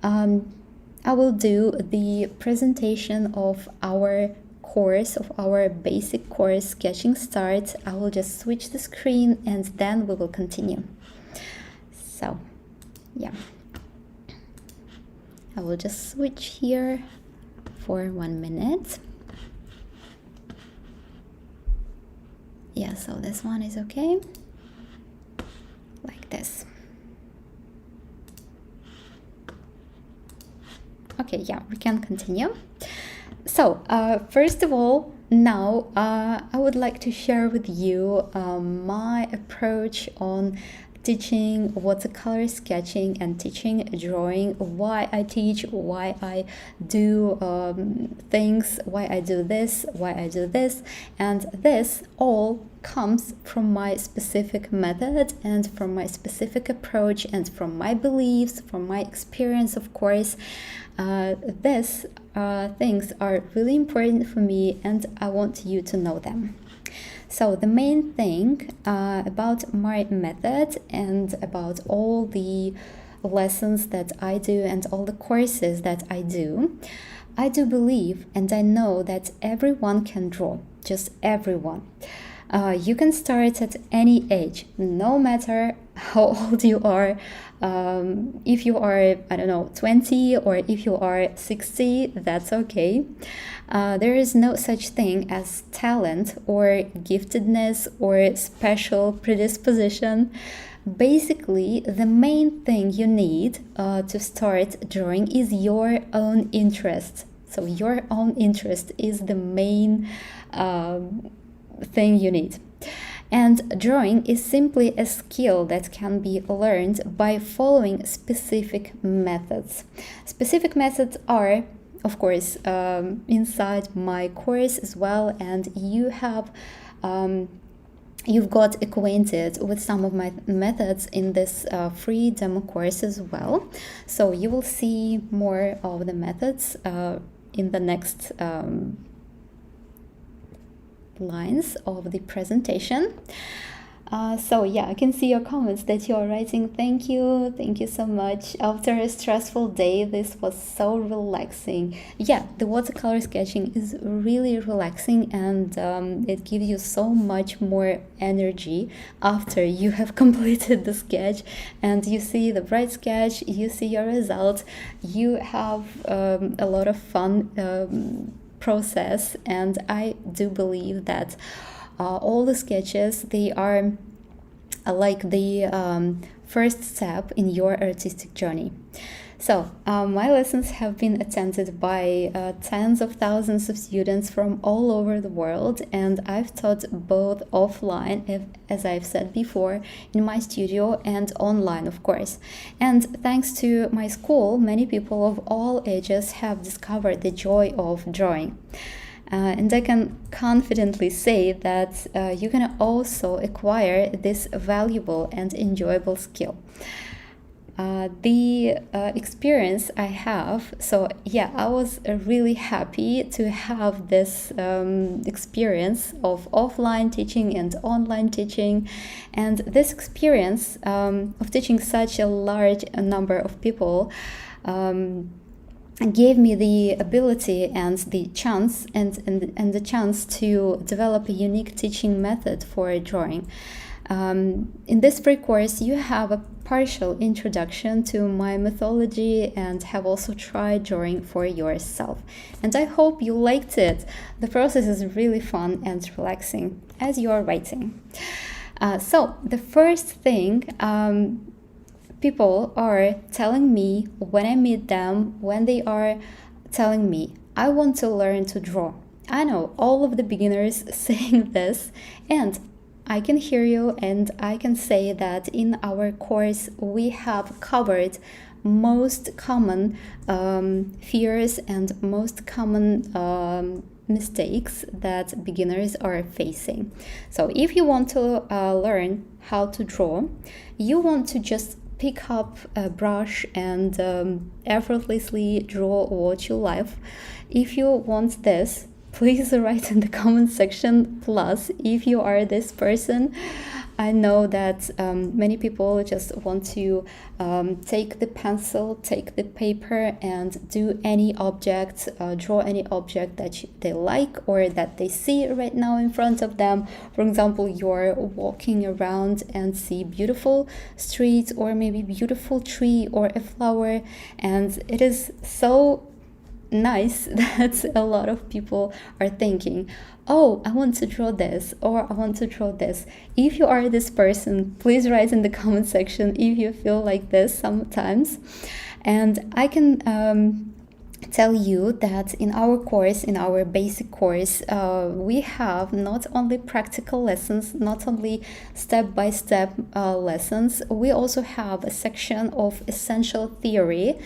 I will do the presentation of our course, of our basic course, Sketching Start. I will just switch the screen and then we will continue. So yeah, I will just switch here for 1 minute. Yeah, so this one is okay, like this. Okay, yeah, we can continue. So first of all, now I would like to share with you my approach on teaching watercolor sketching and teaching drawing, why I teach, why I do things, why I do this, and this all comes from my specific method and from my specific approach and from my beliefs, from my experience, of course. These things are really important for me, and I want you to know them. So the main thing about my method and about all the lessons that I do and all the courses that I do believe and I know that everyone can draw, just everyone. You can start at any age, no matter how old you are. If you are, I don't know, 20 or if you are 60, that's okay. There is no such thing as talent or giftedness or special predisposition. Basically, the main thing you need to start drawing is your own interest. So your own interest is the main thing you need. And drawing is simply a skill that can be learned by following specific methods. Specific methods are, of course, inside my course as well, and you've got acquainted with some of my methods in this free demo course as well. So you will see more of the methods in the next lines of the presentation. So yeah, I can see your comments that you are writing. Thank you so much. After a stressful day, this was so relaxing. Yeah, the watercolor sketching is really relaxing, and it gives you so much more energy after you have completed the sketch and you see the bright sketch, you see your result, you have a lot of fun process. And I do believe that all the sketches, they are like the first step in your artistic journey. So my lessons have been attended by tens of thousands of students from all over the world, and I've taught both offline, as I've said before, in my studio, and online, of course. And thanks to my school, many people of all ages have discovered the joy of drawing. And I can confidently say that you can also acquire this valuable and enjoyable skill. The experience I have, so yeah, I was really happy to have this experience of offline teaching and online teaching, and this experience of teaching such a large number of people gave me the ability and the chance and the chance to develop a unique teaching method for drawing. In this free course, you have a partial introduction to my methodology and have also tried drawing for yourself. And I hope you liked it. The process is really fun and relaxing as you are writing. So the first thing people are telling me when I meet them, when they are telling me, I want to learn to draw. I know all of the beginners saying this, and I can hear you, and I can say that in our course we have covered most common fears and most common mistakes that beginners are facing. So if you want to learn how to draw, you want to just pick up a brush and effortlessly draw what you like. If you want this, please write in the comment section plus. If you are this person, I know that many people just want to take the pencil, take the paper, and do any object, draw any object that they like or that they see right now in front of them. For example, you're walking around and see beautiful streets or maybe beautiful tree or a flower, and it is so nice that a lot of people are thinking, oh, I want to draw this, or I want to draw this. If you are this person, please write in the comment section if you feel like this sometimes. And I can tell you that in our course, in our basic course, we have not only practical lessons, not only step-by-step lessons, we also have a section of essential theory,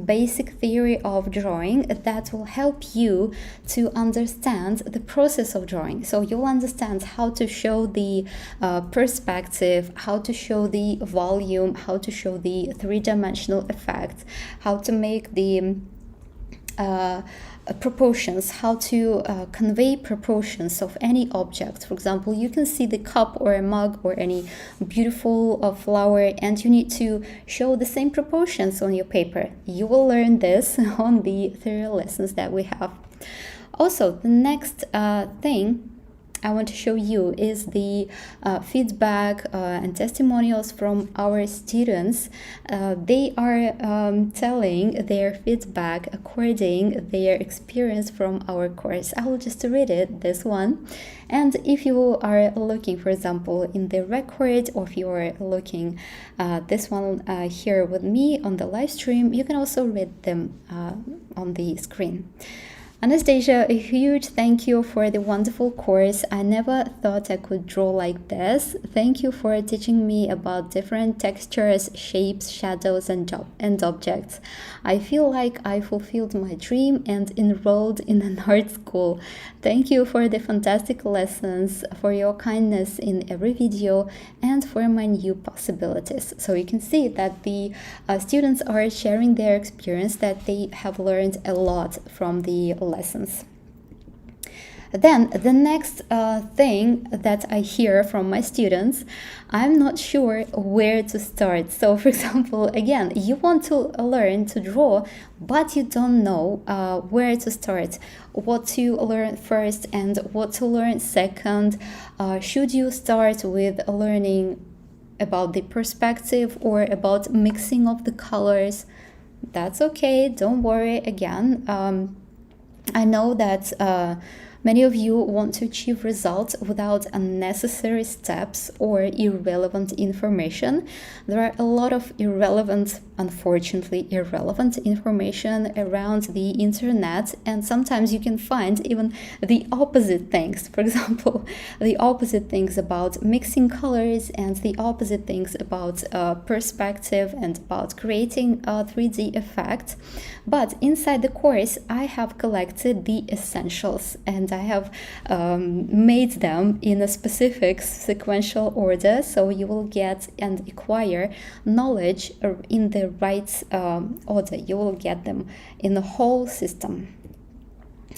basic theory of drawing that will help you to understand the process of drawing. So you'll understand how to show the perspective, how to show the volume, how to show the three-dimensional effect, how to make the proportions, how to convey proportions of any object. For example, you can see the cup or a mug or any beautiful flower, and you need to show the same proportions on your paper. You will learn this on the theory lessons that we have. Also, the next thing I want to show you is the feedback and testimonials from our students. They are telling their feedback according their experience from our course. I will just read it, this one. And if you are looking, for example, in the record, or if you are looking this one here with me on the live stream, you can also read them on the screen. Anastasia, a huge thank you for the wonderful course. I never thought I could draw like this. Thank you for teaching me about different textures, shapes, shadows, and objects. I feel like I fulfilled my dream and enrolled in an art school. Thank you for the fantastic lessons, for your kindness in every video, and for my new possibilities. So you can see that the students are sharing their experience, that they have learned a lot from the lessons. Then the next thing that I hear from my students, I'm not sure where to start. So for example, again, you want to learn to draw, but you don't know where to start, what to learn first and what to learn second. Should you start with learning about the perspective or about mixing of the colors? That's okay, don't worry. Again, I know that many of you want to achieve results without unnecessary steps or irrelevant information. There are a lot of unfortunately irrelevant information around the internet, and sometimes you can find even the opposite things. For example, the opposite things about mixing colors and the opposite things about perspective and about creating a 3D effect. But inside the course, I have collected the essentials, and I have made them in a specific sequential order, so you will get and acquire knowledge in the right order. You will get them in the whole system.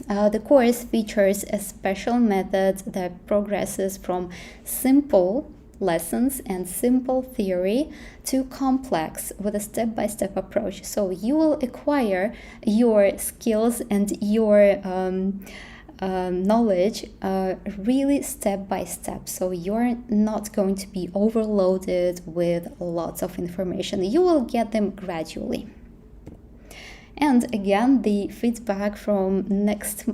The course features a special method that progresses from simple lessons and simple theory to complex with a step-by-step approach. So you will acquire your skills and your knowledge really step by step. So you're not going to be overloaded with lots of information. You will get them gradually. And again, the feedback from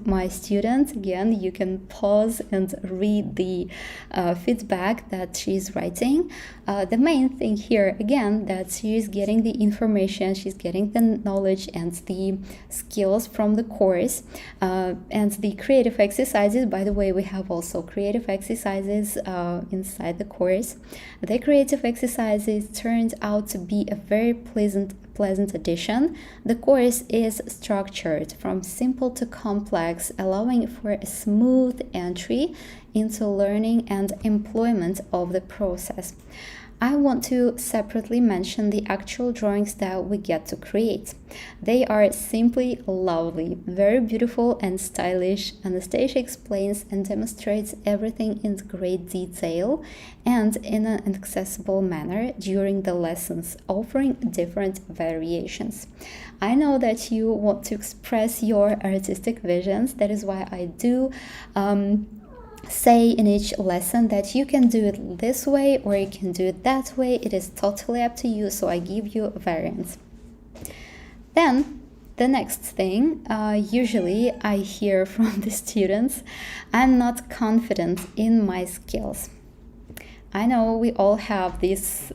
my student, again, you can pause and read the feedback that she's writing. The main thing here, again, that she's getting the information, she's getting the knowledge and the skills from the course. And the creative exercises, by the way, we have also creative exercises inside the course. The creative exercises turned out to be a very pleasant addition. The course is structured from simple to complex, allowing for a smooth entry into learning and employment of the process. I want to separately mention the actual drawings that we get to create. They are simply lovely, very beautiful and stylish. Anastasia explains and demonstrates everything in great detail and in an accessible manner during the lessons, offering different variations. I know that you want to express your artistic visions. That is why I do say in each lesson that you can do it this way or you can do it that way. It is totally up to you, so I give you variants. Then the next thing, usually I hear from the students, I'm not confident in my skills. I know we all have this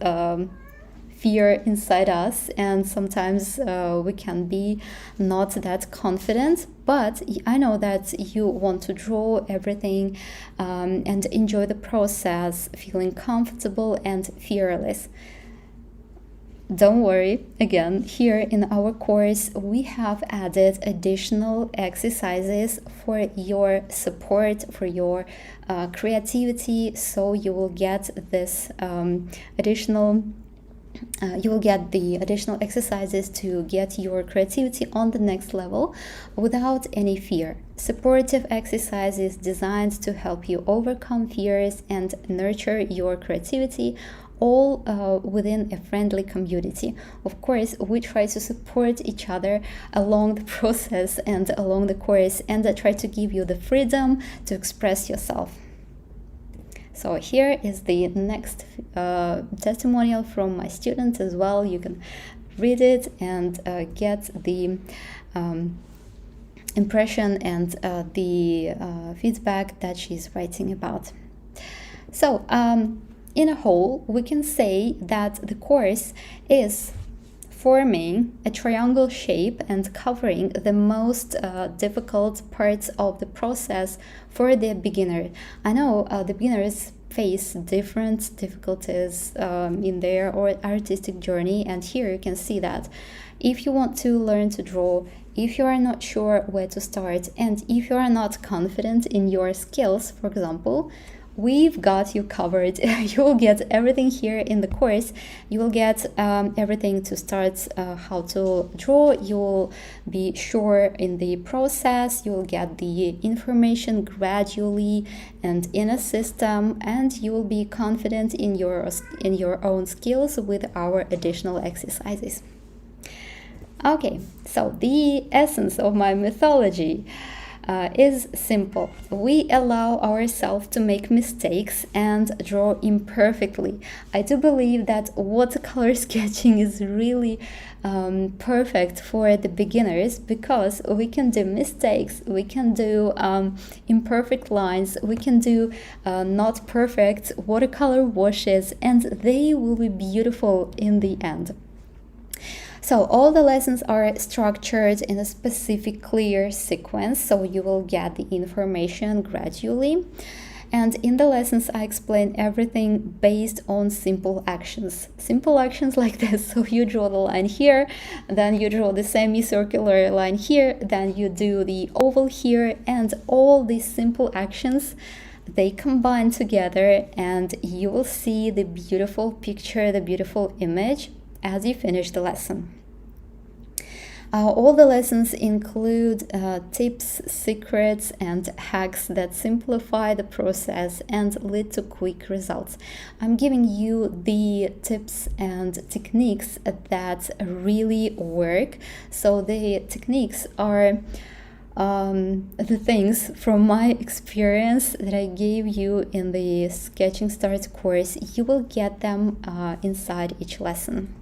fear inside us, and sometimes we can be not that confident, but I know that you want to draw everything and enjoy the process, feeling comfortable and fearless. Don't worry, again, here in our course we have added additional exercises for your support, for your creativity, so you will get this you will get the additional exercises to get your creativity on the next level without any fear. Supportive exercises designed to help you overcome fears and nurture your creativity, all within a friendly community. Of course, we try to support each other along the process and along the course, and I try to give you the freedom to express yourself. So here is the next testimonial from my student as well. You can read it and get the impression and the feedback that she's writing about. So in a whole, we can say that the course is forming a triangle shape and covering the most difficult parts of the process for the beginner. I know the beginners face different difficulties in their artistic journey, and here you can see that if you want to learn to draw, if you are not sure where to start, and if you are not confident in your skills, for example, we've got you covered. You will get everything here in the course. You will get everything to start how to draw. You will be sure in the process. You will get the information gradually and in a system, and you will be confident in your own skills with our additional exercises. Okay, so the essence of my methodology is simple. We allow ourselves to make mistakes and draw imperfectly. I do believe that watercolor sketching is really perfect for the beginners, because we can do mistakes, we can do imperfect lines, we can do not perfect watercolor washes, and they will be beautiful in the end. So all the lessons are structured in a specific clear sequence, so you will get the information gradually. And in the lessons I explain everything based on simple actions. Simple actions like this. So you draw the line here, then you draw the semicircular line here, then you do the oval here, and all these simple actions, they combine together and you will see the beautiful picture, the beautiful image as you finish the lesson. All the lessons include tips, secrets, and hacks that simplify the process and lead to quick results. I'm giving you the tips and techniques that really work. So the techniques are the things from my experience that I gave you in the Sketching Start course. You will get them inside each lesson.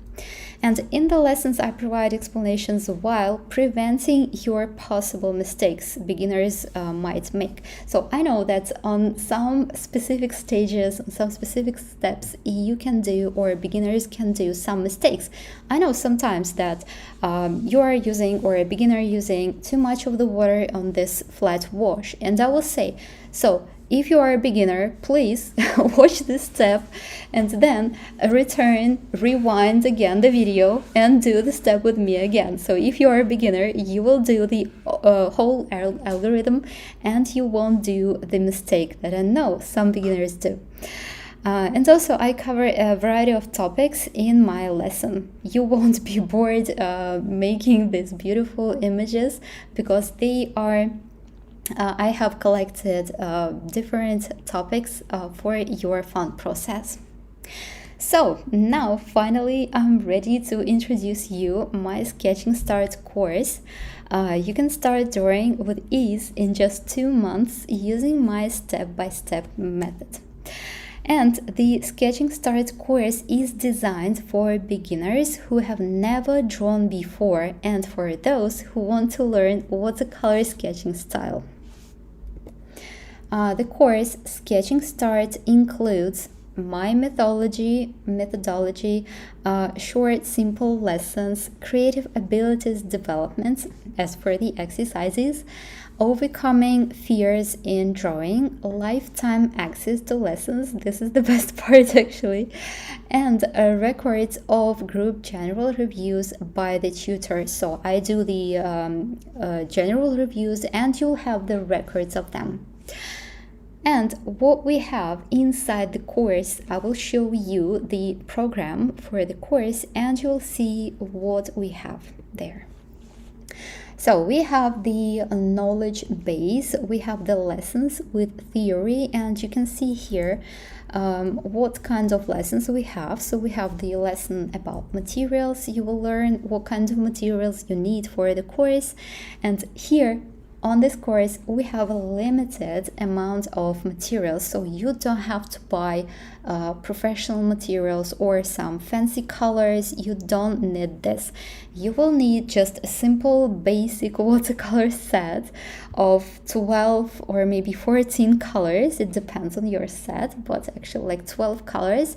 And in the lessons I provide explanations while preventing your possible mistakes beginners might make. So I know that on some specific stages, on some specific steps, you can do, or beginners can do, some mistakes. I know sometimes that you are using, or a beginner using, too much of the water on this flat wash, and I will say, so if you are a beginner, please watch this step and then rewind again the video and do the step with me again. So if you are a beginner, you will do the whole algorithm and you won't do the mistake that I know some beginners do. And also I cover a variety of topics in my lesson. You won't be bored making these beautiful images, because they are I have collected different topics for your fun process. So now finally I'm ready to introduce you my Sketching Start course. You can start drawing with ease in just 2 months using my step-by-step method. And the Sketching Start course is designed for beginners who have never drawn before and for those who want to learn watercolor sketching style. The course Sketching Start includes my methodology, short, simple lessons, creative abilities development as for the exercises, overcoming fears in drawing, lifetime access to lessons. This is the best part actually, and records of group general reviews by the tutor. So I do the general reviews, and you'll have the records of them. And what we have inside the course, I will show you the program for the course, and you'll see what we have there. So we have the knowledge base, we have the lessons with theory, and you can see here what kind of lessons we have. So we have the lesson about materials. You will learn what kind of materials you need for the course. And here on this course, we have a limited amount of materials, so you don't have to buy professional materials or some fancy colors. You don't need this. You will need just a simple basic watercolor set of 12 or maybe 14 colors. It depends on your set, but actually like 12 colors.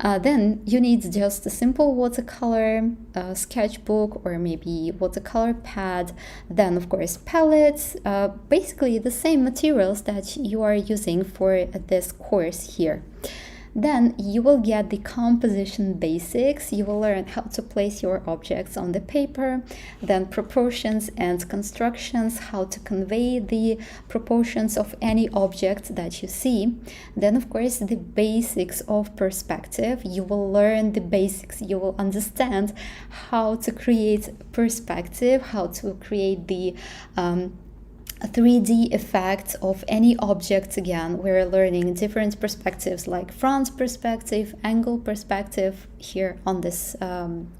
Then you need just a simple watercolor sketchbook or maybe watercolor pad. Then of course palettes, basically the same materials that you are using for this course here. Then you will get the composition basics. You will learn how to place your objects on the paper, then proportions and constructions, how to convey the proportions of any object that you see. Then of course the basics of perspective. You will learn the basics. You will understand how to create perspective, how to create the 3D effects of any object. Again, we're learning different perspectives like front perspective, angle perspective here on this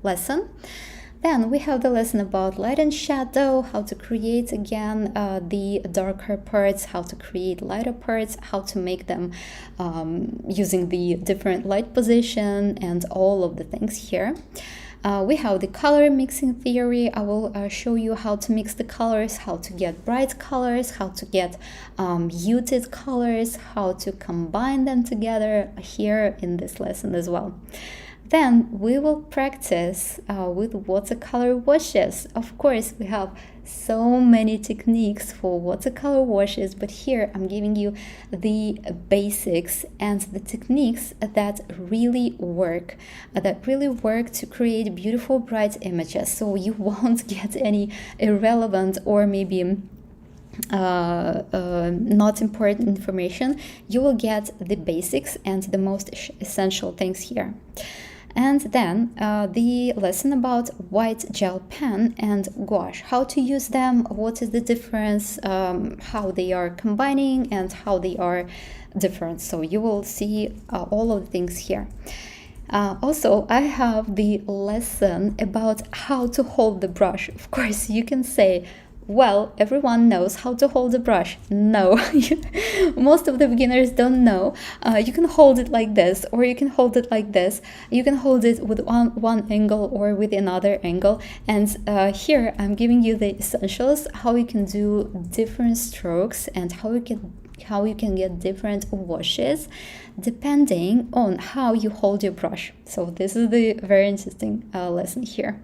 lesson. Then we have the lesson about light and shadow, how to create again the darker parts, how to create lighter parts, how to make them using the different light position and all of the things here. We have the color mixing theory. I will show you how to mix the colors, how to get bright colors, how to get muted colors, how to combine them together here in this lesson as well. Then we will practice with watercolor washes. Of course, we have so many techniques for watercolor washes, but here I'm giving you the basics and the techniques that really work to create beautiful, bright images. So you won't get any irrelevant or maybe not important information. You will get the basics and the most essential things here. And then the lesson about white gel pen and gouache, how to use them, what is the difference, how they are combining and how they are different. So you will see all of the things here. Also, I have the lesson about how to hold the brush. Of course, you can say, well, everyone knows how to hold a brush. No, most of the beginners don't know. You can hold it like this, or you can hold it like this. You can hold it with one angle or with another angle. And here I'm giving you the essentials, how you can do different strokes and how you can get different washes depending on how you hold your brush. So this is the very interesting lesson here.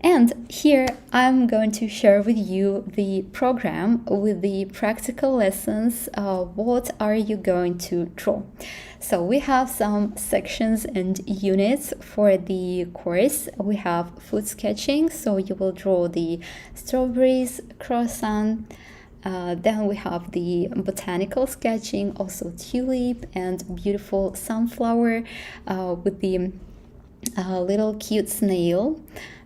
And here I'm going to share with you the program with the practical lessons. What are you going to draw? So we have some sections and units for the course. We have food sketching, so you will draw the strawberries, croissant. Then we have the botanical sketching, also tulip and beautiful sunflower with the little cute snail.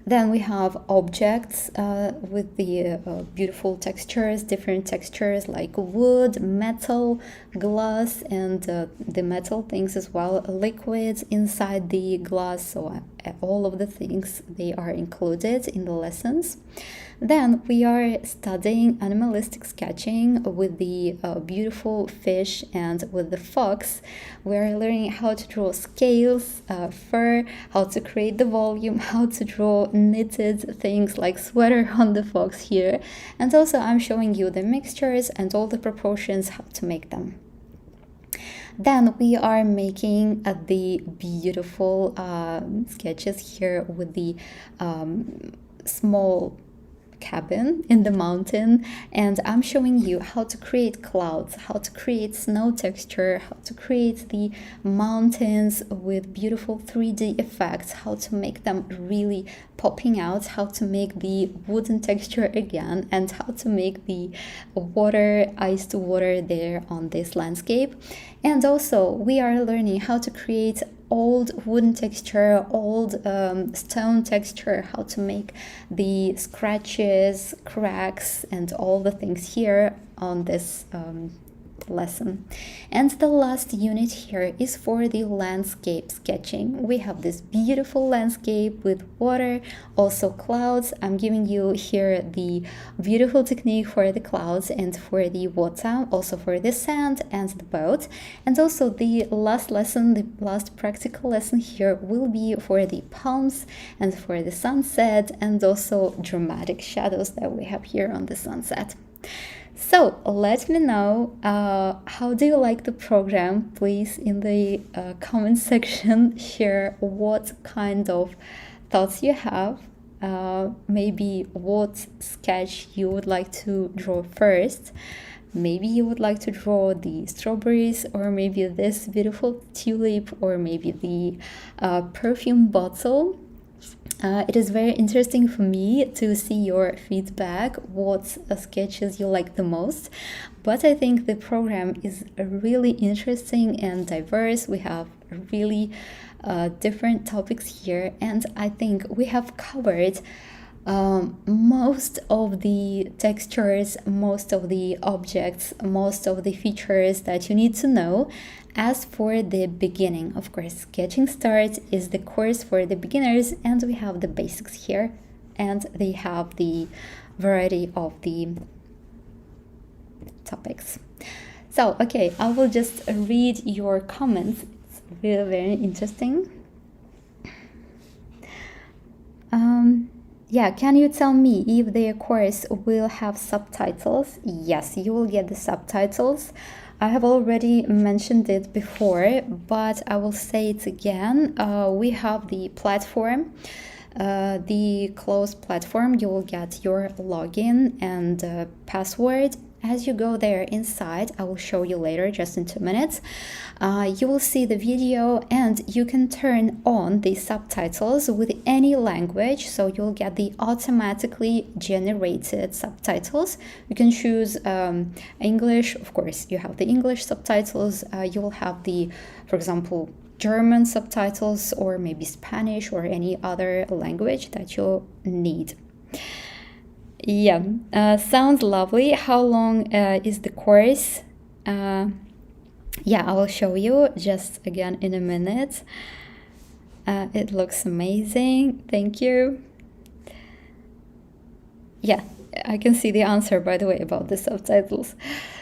Then we have objects with the beautiful textures, different textures like wood, metal, glass, and the metal things as well, liquids inside the glass. So all of the things, they are included in the lessons. Then we are studying animalistic sketching with the beautiful fish and with the fox. We are learning how to draw scales, fur, how to create the volume, how to draw knitted things like sweater on the fox here. And also I'm showing you the mixtures and all the proportions, how to make them. Then we are making the beautiful sketches here with the small cabin in the mountain, and I'm showing you how to create clouds, how to create snow texture, how to create the mountains with beautiful 3D effects, how to make them really popping out, how to make the wooden texture again, and how to make the water, iced water there on this landscape. And also we are learning how to create old wooden texture, old stone texture, how to make the scratches, cracks, and all the things here on this lesson. And the last unit here is for the landscape sketching. We have this beautiful landscape with water, also clouds. I'm giving you here the beautiful technique for the clouds and for the water, also for the sand and the boat. And also the last lesson, the last practical lesson here will be for the palms and for the sunset, and also dramatic shadows that we have here on the sunset. So let me know how do you like the program. Please in the comment section share what kind of thoughts you have, maybe what sketch you would like to draw first. Maybe you would like to draw the strawberries, or maybe this beautiful tulip, or maybe the perfume bottle. It is very interesting for me to see your feedback, what sketches you like the most. But I think the program is really interesting and diverse. We have really different topics here, and I think we have covered most of the textures, most of the objects, most of the features that you need to know. As for the beginning, of course, Sketching Start is the course for the beginners, and we have the basics here, and they have the variety of the topics. So, okay, I will just read your comments. It's really very interesting. Yeah, can you tell me if the course will have subtitles? Yes, you will get the subtitles. I have already mentioned it before, but I will say it again. We have the platform, the closed platform. You will get your login and password. As you go there inside, I will show you later, just in 2 minutes, you will see the video, and you can turn on the subtitles with any language, so you'll get the automatically generated subtitles. You can choose English, of course, you have the English subtitles, you will have the, for example, German subtitles, or maybe Spanish, or any other language that you need. Yeah, sounds lovely. How long is the course? Yeah, I will show you just again in a minute. It looks amazing. Thank you. Yeah, I can see the answer, by the way, about the subtitles.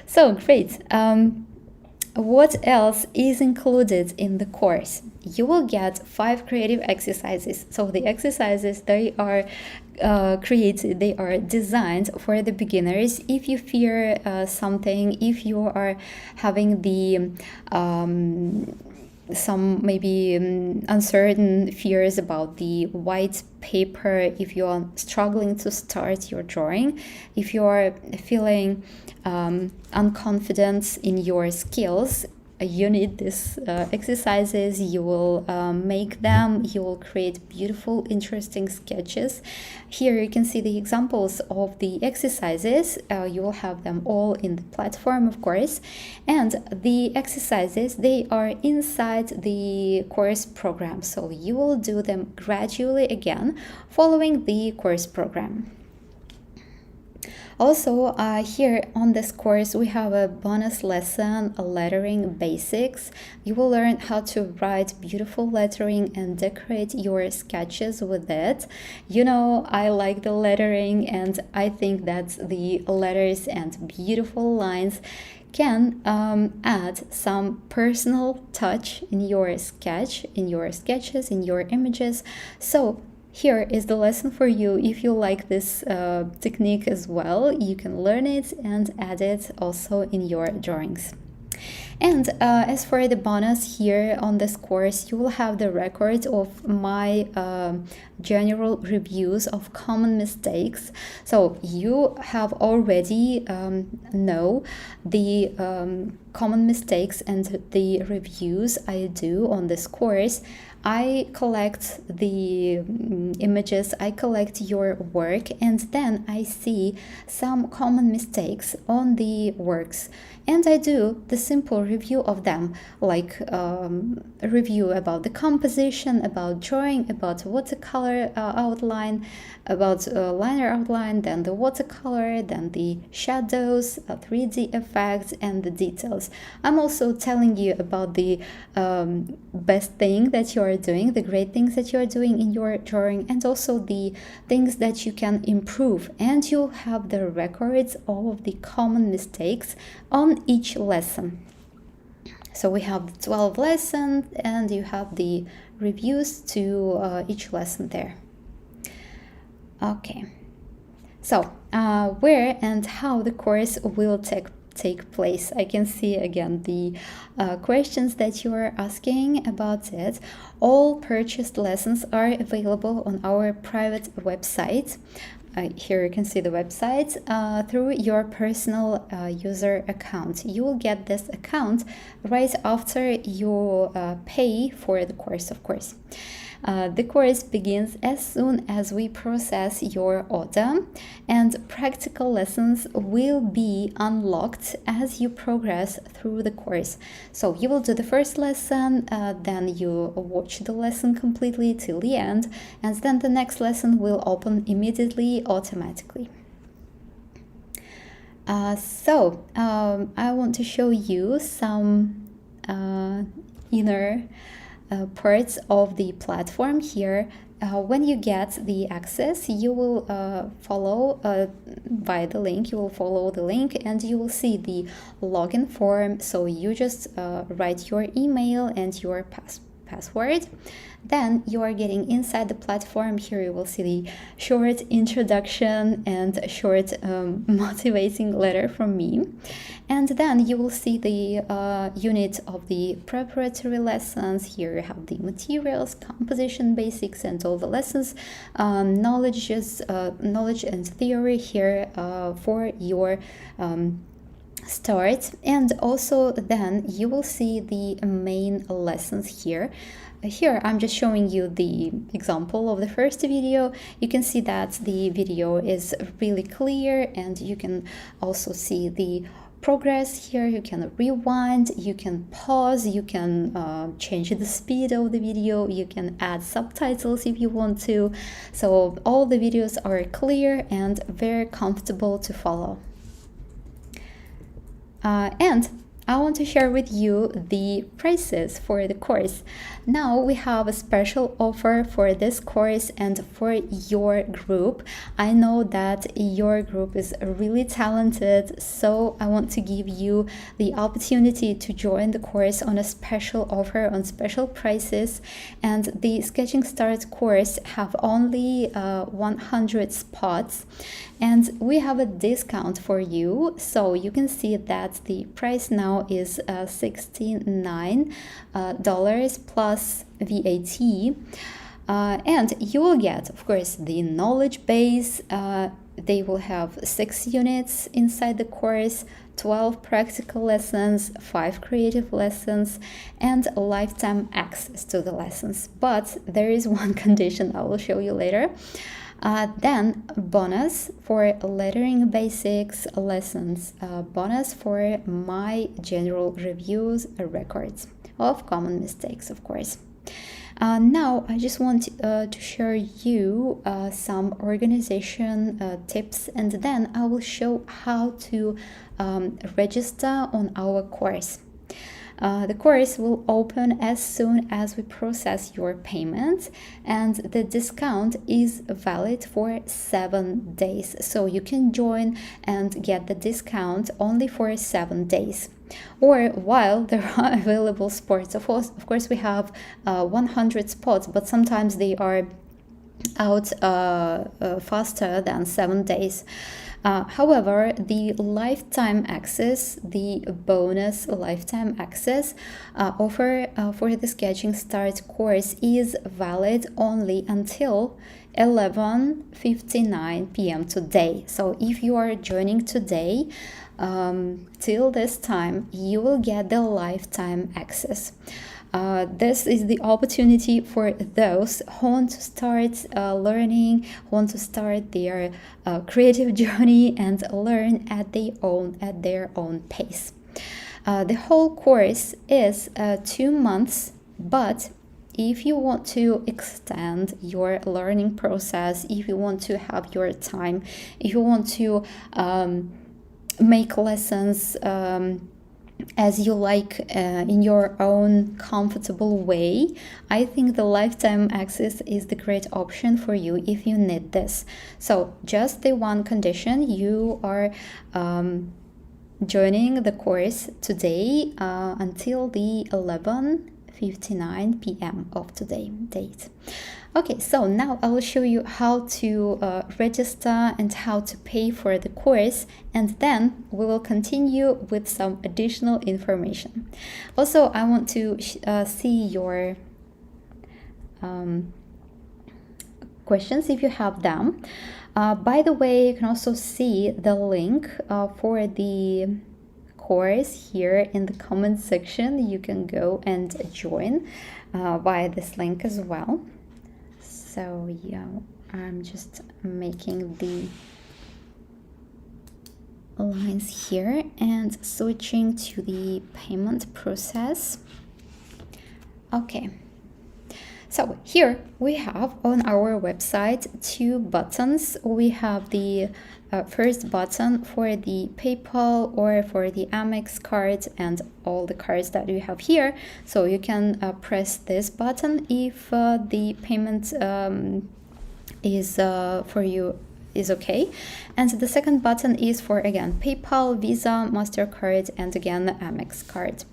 So great. What else is included in the course? You will get 5 creative exercises. So the exercises, they are created, they are designed for the beginners. If you fear something, if you are having the some maybe uncertain fears about the white paper, if you are struggling to start your drawing, if you are feeling unconfident in your skills, you need these exercises. You will make them, you will create beautiful, interesting sketches. Here you can see the examples of the exercises. You will have them all in the platform, of course, and the exercises, they are inside the course program, so you will do them gradually again following the course program. Also, here on this course, we have a bonus lesson, lettering basics. You will learn how to write beautiful lettering and decorate your sketches with it. You know, I like the lettering, and I think that the letters and beautiful lines can add some personal touch in your sketch, in your sketches, in your images. So here is the lesson for you. If you like this technique as well, you can learn it and add it also in your drawings. And as for the bonus here on this course, you will have the record of my general reviews of common mistakes. So you have already know the common mistakes and the reviews I do on this course. I collect the images, I collect your work, and then I see some common mistakes on the works. And I do the simple review of them, like a review about the composition, about drawing, about watercolor outline, about liner outline, then the watercolor, then the shadows, 3D effects, and the details. I'm also telling you about the best thing that you are doing, the great things that you are doing in your drawing, and also the things that you can improve. And you'll have the records of the common mistakes on each lesson. So we have 12 lessons and you have the reviews to each lesson there. Okay, so where and how the course will take place. I can see again the questions that you are asking about it. All purchased lessons are available on our private website. Here you can see the website through your personal user account. You will get this account right after you pay for the course, of course. The course begins as soon as we process your order, and practical lessons will be unlocked as you progress through the course. So you will do the first lesson, then you watch the lesson completely till the end, and then the next lesson will open immediately automatically. I want to show you some inner parts of the platform here. When you get the access, you will follow by the link. You will follow the link and you will see the login form. So you just write your email and your password. Then you are getting inside the platform. Here you will see the short introduction and a short motivating letter from me. And then you will see the unit of the preparatory lessons. Here you have the materials, composition basics, and all the lessons, knowledge and theory here for your start. And also then you will see the main lessons here. Here I'm just showing you the example of the first video. You can see that the video is really clear, and you can also see the progress here. You can rewind, you can pause, you can change the speed of the video, you can add subtitles if you want to. So all the videos are clear and very comfortable to follow. And I want to share with you the prices for the course. Now we have a special offer for this course and for your group. I know that your group is really talented, so I want to give you the opportunity to join the course on a special offer, on special prices. And the Sketching Start course have only 100 spots, and we have a discount for you. So you can see that the price now is $69 plus VAT, and you will get, of course, the knowledge base. They will have 6 units inside the course, 12 practical lessons, 5 creative lessons, and lifetime access to the lessons. But there is one condition I will show you later. Then bonus for lettering basics lessons, bonus for my general reviews records of common mistakes, of course. Now I just want to share you some organization tips, and then I will show how to register on our course. The course will open as soon as we process your payment, and the discount is valid for 7 days. So you can join and get the discount only for 7 days, or while there are available spots. Of course, we have 100 spots, but sometimes they are out faster than 7 days. However, the lifetime access, the bonus lifetime access offer for the Sketching Start course is valid only until 11:59 p.m. today. So if you are joining today, till this time, you will get the lifetime access. This is the opportunity for those who want to start learning, who want to start their creative journey and learn at their own pace. The whole course is 2 months, but if you want to extend your learning process, if you want to have your time, if you want to make lessons as you like in your own comfortable way, I think the lifetime access is the great option for you if you need this. So just the one condition, you are joining the course today until the 11:59 p.m. of today date. Okay, so now I will show you how to register and how to pay for the course, and then we will continue with some additional information. Also, I want to see your questions if you have them. By the way, you can also see the link for the course here in the comment section. You can go and join via this link as well. So yeah, I'm just making the lines here and switching to the payment process. Okay, so here we have on our website 2 buttons. We have the first button for the PayPal or for the Amex card and all the cards that we have here. So you can press this button if the payment is for you is okay. And the second button is for, again, PayPal, Visa, MasterCard, and again the Amex card.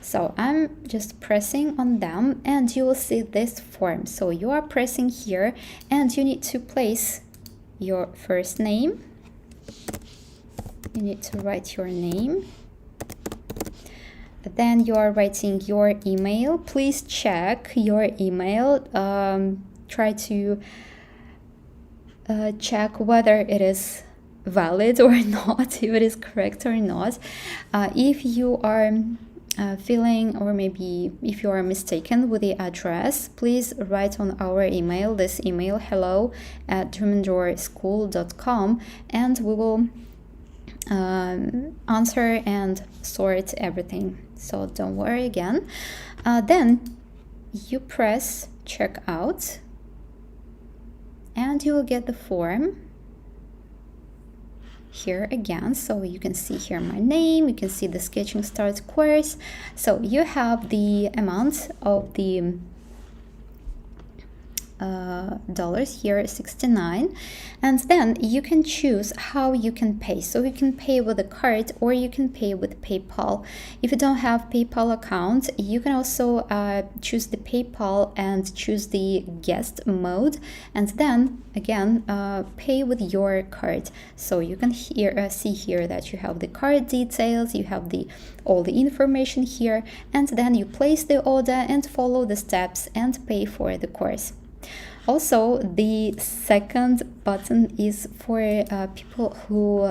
So I'm just pressing on them and you will see this form. So you are pressing here and you need to place your first name. You need to write your name. Then you are writing your email. Please check your email. Try to check whether it is valid or not, if it is correct or not. If you are feeling, or maybe if you are mistaken with the address, please write on our email, this email, hello@germandoorschool.com, and we will answer and sort everything. So don't worry again. Then you press checkout and you will get the form here again. So you can see here my name, you can see the Sketching Start course. So you have the amount of the dollars here, 69, and then you can choose how you can pay. So you can pay with a card or you can pay with PayPal. If you don't have PayPal account, you can also choose the PayPal and choose the guest mode, and then again pay with your card. So you can see here that you have the card details, you have all the information here, and then you place the order and follow the steps and pay for the course. Also, the second button is for people who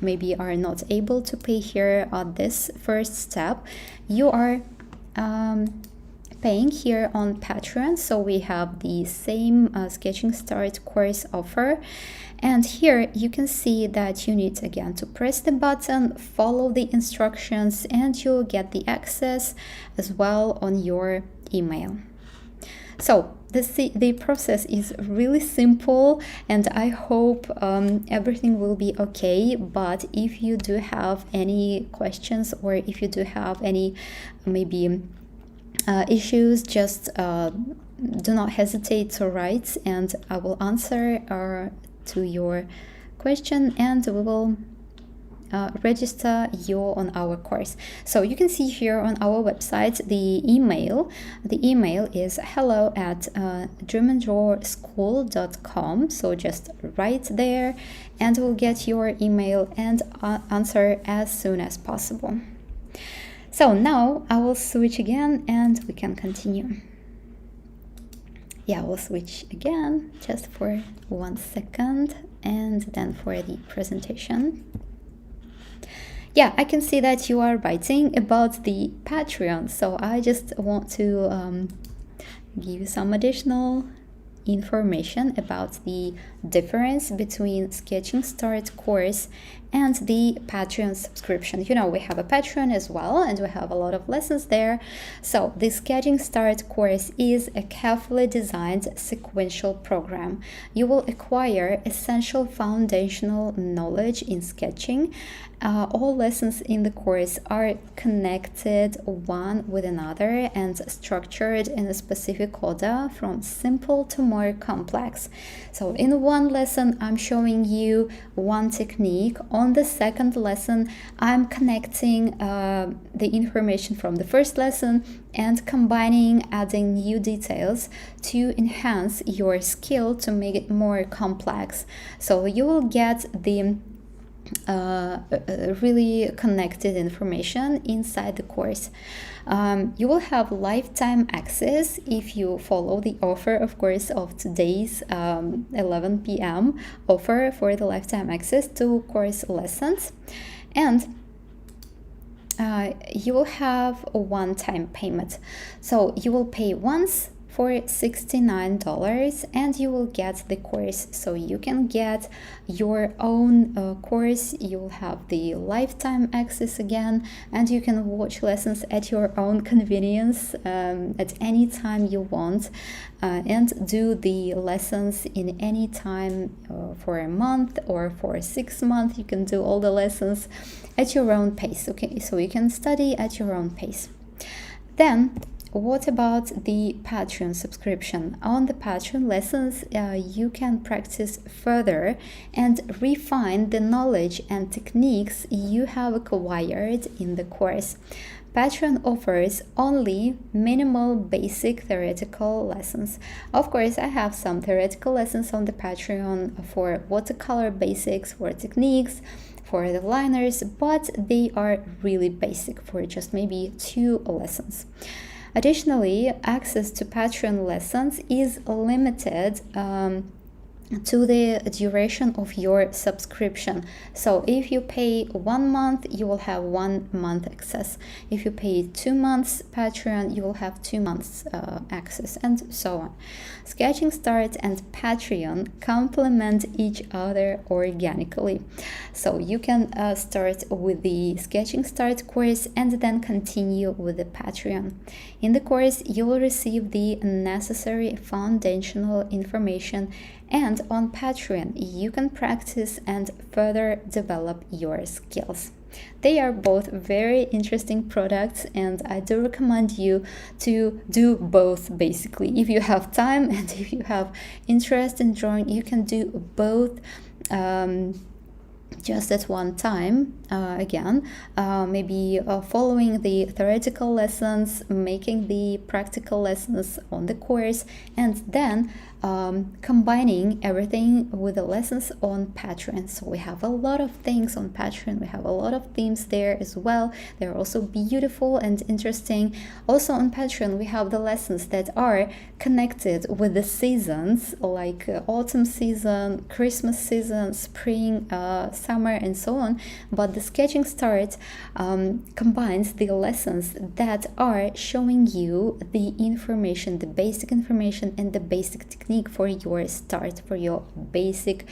maybe are not able to pay here at this first step. You are paying here on Patreon, so we have the same Sketching Start course offer. And here you can see that you need again to press the button, follow the instructions, and you'll get the access as well on your email. So the process is really simple, and I hope everything will be okay. But if you do have any questions, or if you do have any maybe issues, just do not hesitate to write, and I will answer to your question, and we will register you on our course. So you can see here on our website the email. The email is hello@germandrawerschool.com. So just write there and we'll get your email and answer as soon as possible. So now I will switch again and we can continue. Yeah, we'll switch again just for 1 second and then for the presentation. Yeah, I can see that you are writing about the Patreon, so I just want to give you some additional information about the difference between Sketching Start course and the Patreon subscription. You know, we have a Patreon as well and we have a lot of lessons there. So the Sketching Start course is a carefully designed sequential program. You will acquire essential foundational knowledge in sketching. All lessons in the course are connected one with another and structured in a specific order from simple to more complex. So in one lesson, I'm showing you one technique. On the second lesson, I'm connecting the information from the first lesson and combining, adding new details to enhance your skill to make it more complex. So you will get the really connected information inside the course. You will have lifetime access if you follow the offer, of course, of today's 11 p.m. offer for the lifetime access to course lessons. And you will have a one-time payment. So you will pay once for $69 and you will get the course. So you can get your own course. You'll have the lifetime access again and you can watch lessons at your own convenience at any time you want and do the lessons in any time for a month or for 6 months. You can do all the lessons at your own pace. Okay, so you can study at your own pace. Then what about the Patreon subscription? On the Patreon lessons, you can practice further and refine the knowledge and techniques you have acquired in the course. Patreon offers only minimal basic theoretical lessons. Of course, I have some theoretical lessons on the Patreon for watercolor basics, for techniques, for the liners, but they are really basic for just maybe 2 lessons. Additionally, access to Patreon lessons is limited to the duration of your subscription. So if you pay 1 month, you will have 1 month access. If you pay 2 months Patreon, you will have 2 months access, and so on. Sketching Start and Patreon complement each other organically. So you can start with the Sketching Start course and then continue with the Patreon. In the course, you will receive the necessary foundational information, and on Patreon, you can practice and further develop your skills. They are both very interesting products, and I do recommend you to do both basically. If you have time and if you have interest in drawing, you can do both just at one time. Maybe following the theoretical lessons, making the practical lessons on the course, and then combining everything with the lessons on Patreon. So we have a lot of things on Patreon. We have a lot of themes there as well. They're also beautiful and interesting. Also on Patreon, we have the lessons that are connected with the seasons, like autumn season, Christmas season, spring, summer, and so on. But the Sketching Start combines the lessons that are showing you the information, the basic information and the basic technique for your start, for your basic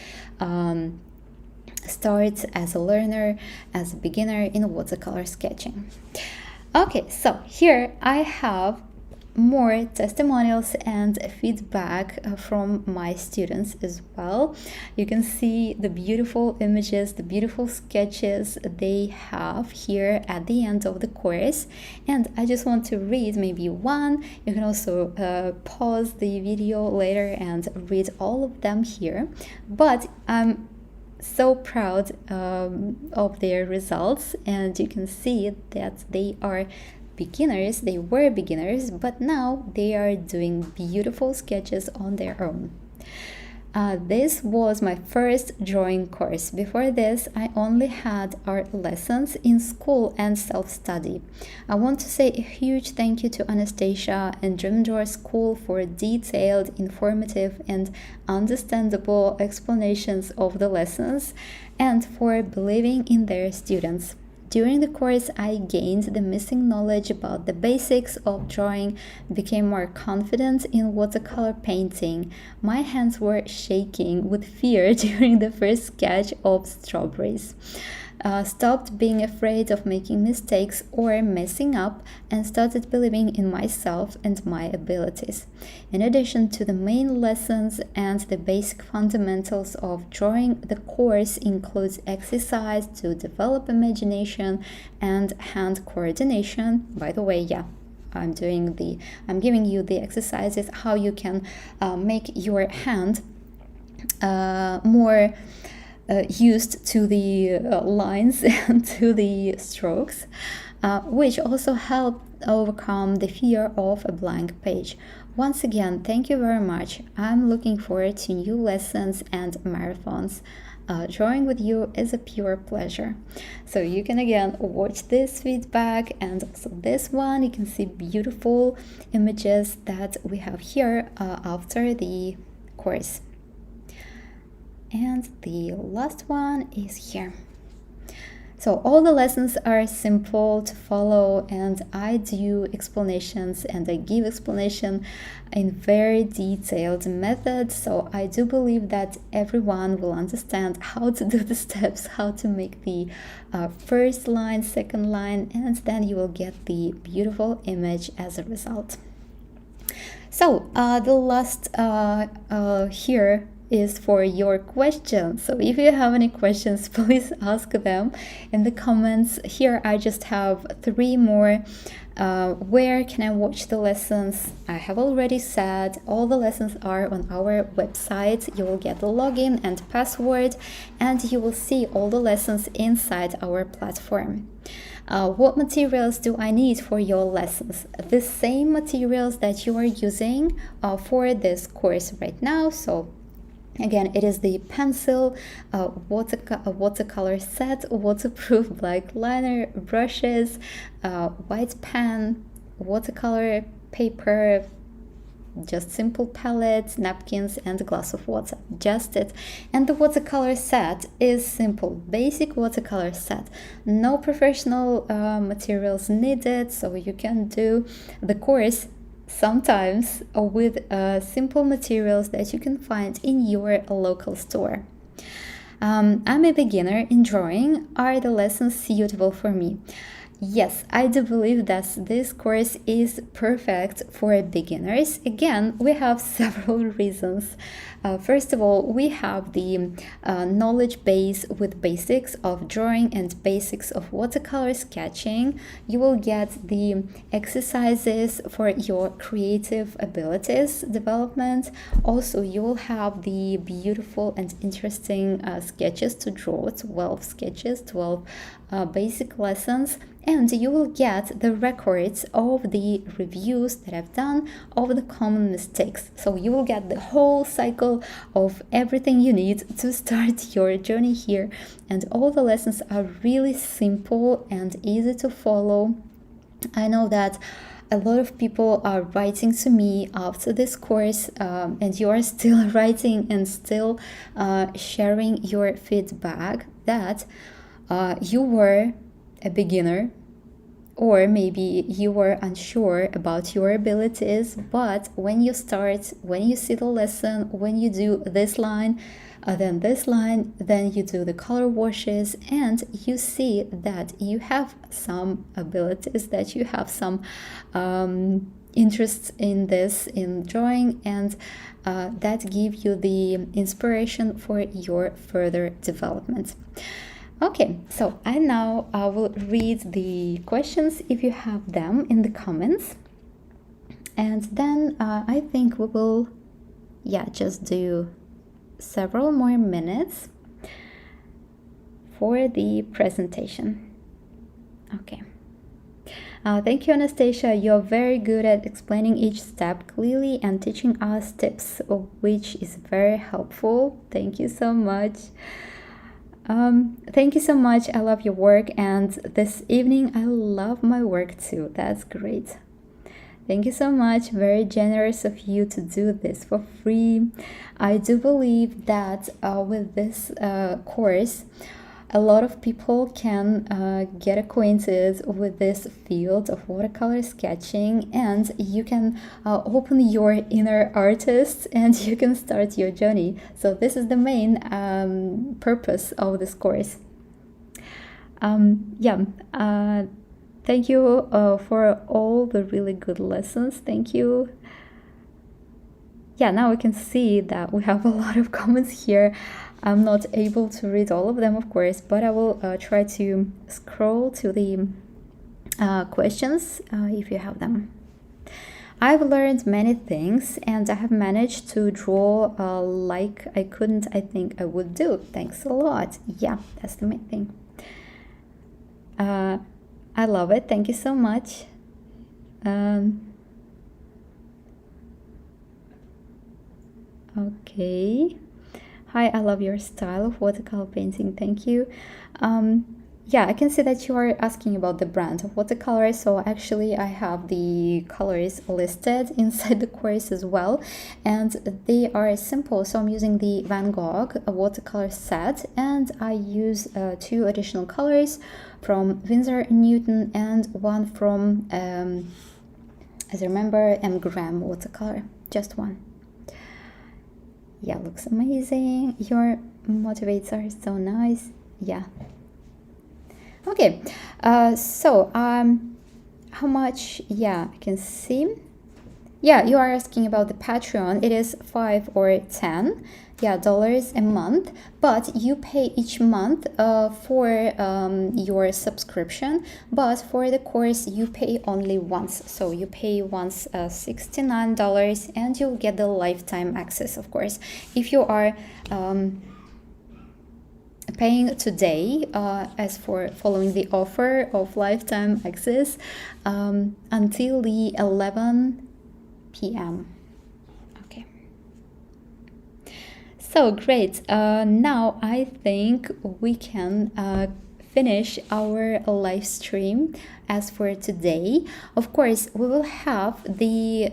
start as a learner, as a beginner in watercolor sketching. Okay, so here I have more testimonials and feedback from my students as well. You can see the beautiful images, the beautiful sketches they have here at the end of the course, and I just want to read maybe one. You can also pause the video later and read all of them here, but so proud of their results, and you can see that they are beginners. They were beginners, but now they are doing beautiful sketches on their own. This was my first drawing course. Before this, I only had art lessons in school and self-study. I want to say a huge thank you to Anastasia and Dream Drawer School for detailed, informative, and understandable explanations of the lessons, and for believing in their students. During the course, I gained the missing knowledge about the basics of drawing, became more confident in watercolor painting. My hands were shaking with fear during the first sketch of strawberries. Stopped being afraid of making mistakes or messing up, and started believing in myself and my abilities. In addition to the main lessons and the basic fundamentals of drawing, the course includes exercise to develop imagination and hand coordination. By the way, I'm giving you the exercises how you can make your hand more used to the lines and to the strokes, which also help overcome the fear of a blank page. Once again, thank you very much. I'm looking forward to new lessons and marathons. Drawing with you is a pure pleasure. So you can again watch this feedback and also this one. You can see beautiful images that we have here after the course. And the last one is here. So all the lessons are simple to follow, and I do explanations and I give explanation in very detailed methods. So I do believe that everyone will understand how to do the steps, how to make the first line, second line, and then you will get the beautiful image as a result. So the last here is for your questions. So if you have any questions, please ask them in the comments. Here I just have 3 more. Where can I watch the lessons? I have already said all the lessons are on our website. You will get the login and password, and you will see all the lessons inside our platform. What materials do I need for your lessons? The same materials that you are using for this course right now. So again, it is the pencil, watercolor set, waterproof black liner, brushes, white pen, watercolor paper, just simple palettes, napkins, and a glass of water. Just it. And the watercolor set is simple, basic watercolor set. No professional materials needed, so you can do the course sometimes with simple materials that you can find in your local store. I'm a beginner in drawing. Are the lessons suitable for me? Yes, I do believe that this course is perfect for beginners. Again, we have several reasons. First of all, we have the knowledge base with basics of drawing and basics of watercolor sketching. You will get the exercises for your creative abilities development. Also, you will have the beautiful and interesting sketches to draw, 12 sketches, 12 basic lessons. And you will get the records of the reviews that I've done of the common mistakes. So you will get the whole cycle of everything you need to start your journey here. And all the lessons are really simple and easy to follow. I know that a lot of people are writing to me after this course, and you are still writing and still sharing your feedback that you were a beginner, or maybe you were unsure about your abilities, but when you start, when you see the lesson, when you do this line, then this line, then you do the color washes, and you see that you have some abilities, that you have some interest in this, in drawing, and that give you the inspiration for your further development. Okay, so I will read the questions if you have them in the comments, and then I think we will just do several more minutes, for the presentation. Okay. Thank you, Anastasia. You're very good at explaining each step clearly and teaching us tips, which is very helpful. Thank you so much. Thank you so much. I love your work, and this evening I love my work too. That's great. Thank you so much. Very generous of you to do this for free. I do believe that with this course, a lot of people can get acquainted with this field of watercolor sketching, and you can open your inner artist and you can start your journey. So this is the main purpose of this course. Thank you for all the really good lessons. Thank you. Yeah, now we can see that we have a lot of comments here. I'm not able to read all of them, of course, but I will try to scroll to the questions if you have them. I've learned many things and I have managed to draw like I couldn't I think I would do. Thanks a lot. Yeah, that's the main thing. I love it. Thank you so much. Okay. Hi, I love your style of watercolor painting. Thank you. Yeah, I can see that you are asking about the brand of watercolors. So actually I have the colors listed inside the course as well. And they are simple. So I'm using the Van Gogh watercolor set, and I use 2 additional colors from Winsor & Newton and one from, as I remember, M. Graham watercolor. Just one. Yeah, looks amazing. Your motivates are so nice. Yeah. Okay. So how much? Yeah, I can see. Yeah, you are asking about the Patreon. It is $5 or $10, dollars a month, but you pay each month for your subscription. But for the course, you pay only once. So you pay once $69, and you'll get the lifetime access, of course. If you are paying today, as for following the offer of lifetime access until the 11 p.m. Okay. So great. Now I think we can finish our live stream as for today. Of course, we will have the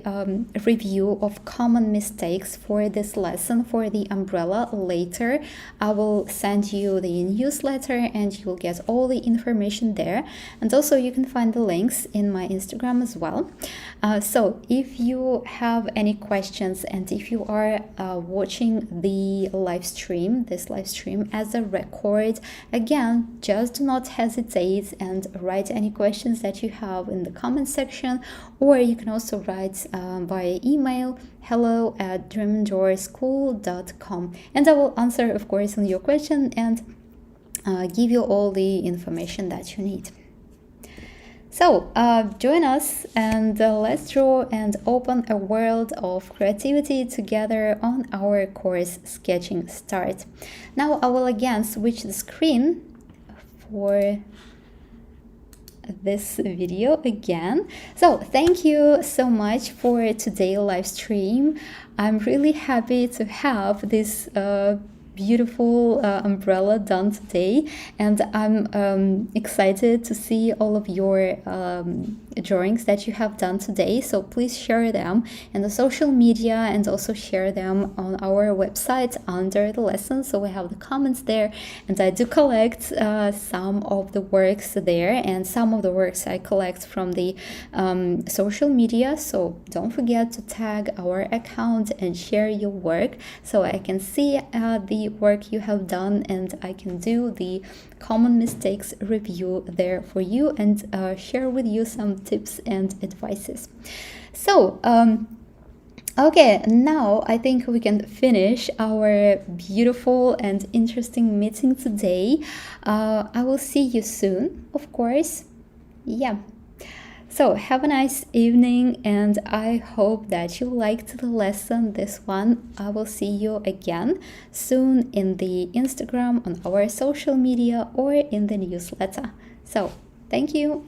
review of common mistakes for this lesson for the umbrella later. I will send you the newsletter and you'll get all the information there. And also you can find the links in my Instagram as well. So if you have any questions and if you are watching the live stream, this live stream as a record, again, just do not hesitate and write any questions that you have in the comment section, or you can also write via email hello@dreamandjourschool.com, and I will answer, of course, on your question and give you all the information that you need. So join us and let's draw and open a world of creativity together on our course Sketching Start. Now I will again switch the screen for this video again. So thank you so much for today's live stream. I'm really happy to have this beautiful umbrella done today, and I'm excited to see all of your drawings that you have done today. So please share them in the social media and also share them on our website under the lesson. So we have the comments there, and I do collect some of the works there, and some of the works I collect from the social media. So don't forget to tag our account and share your work so I can see the work you have done, and I can do the common mistakes review there for you and share with you some tips and advices. So okay, now I think we can finish our beautiful and interesting meeting today. I will see you soon, of course. Yeah. So, have a nice evening, and I hope that you liked the lesson, this one. I will see you again soon in the Instagram, on our social media, or in the newsletter. So, thank you.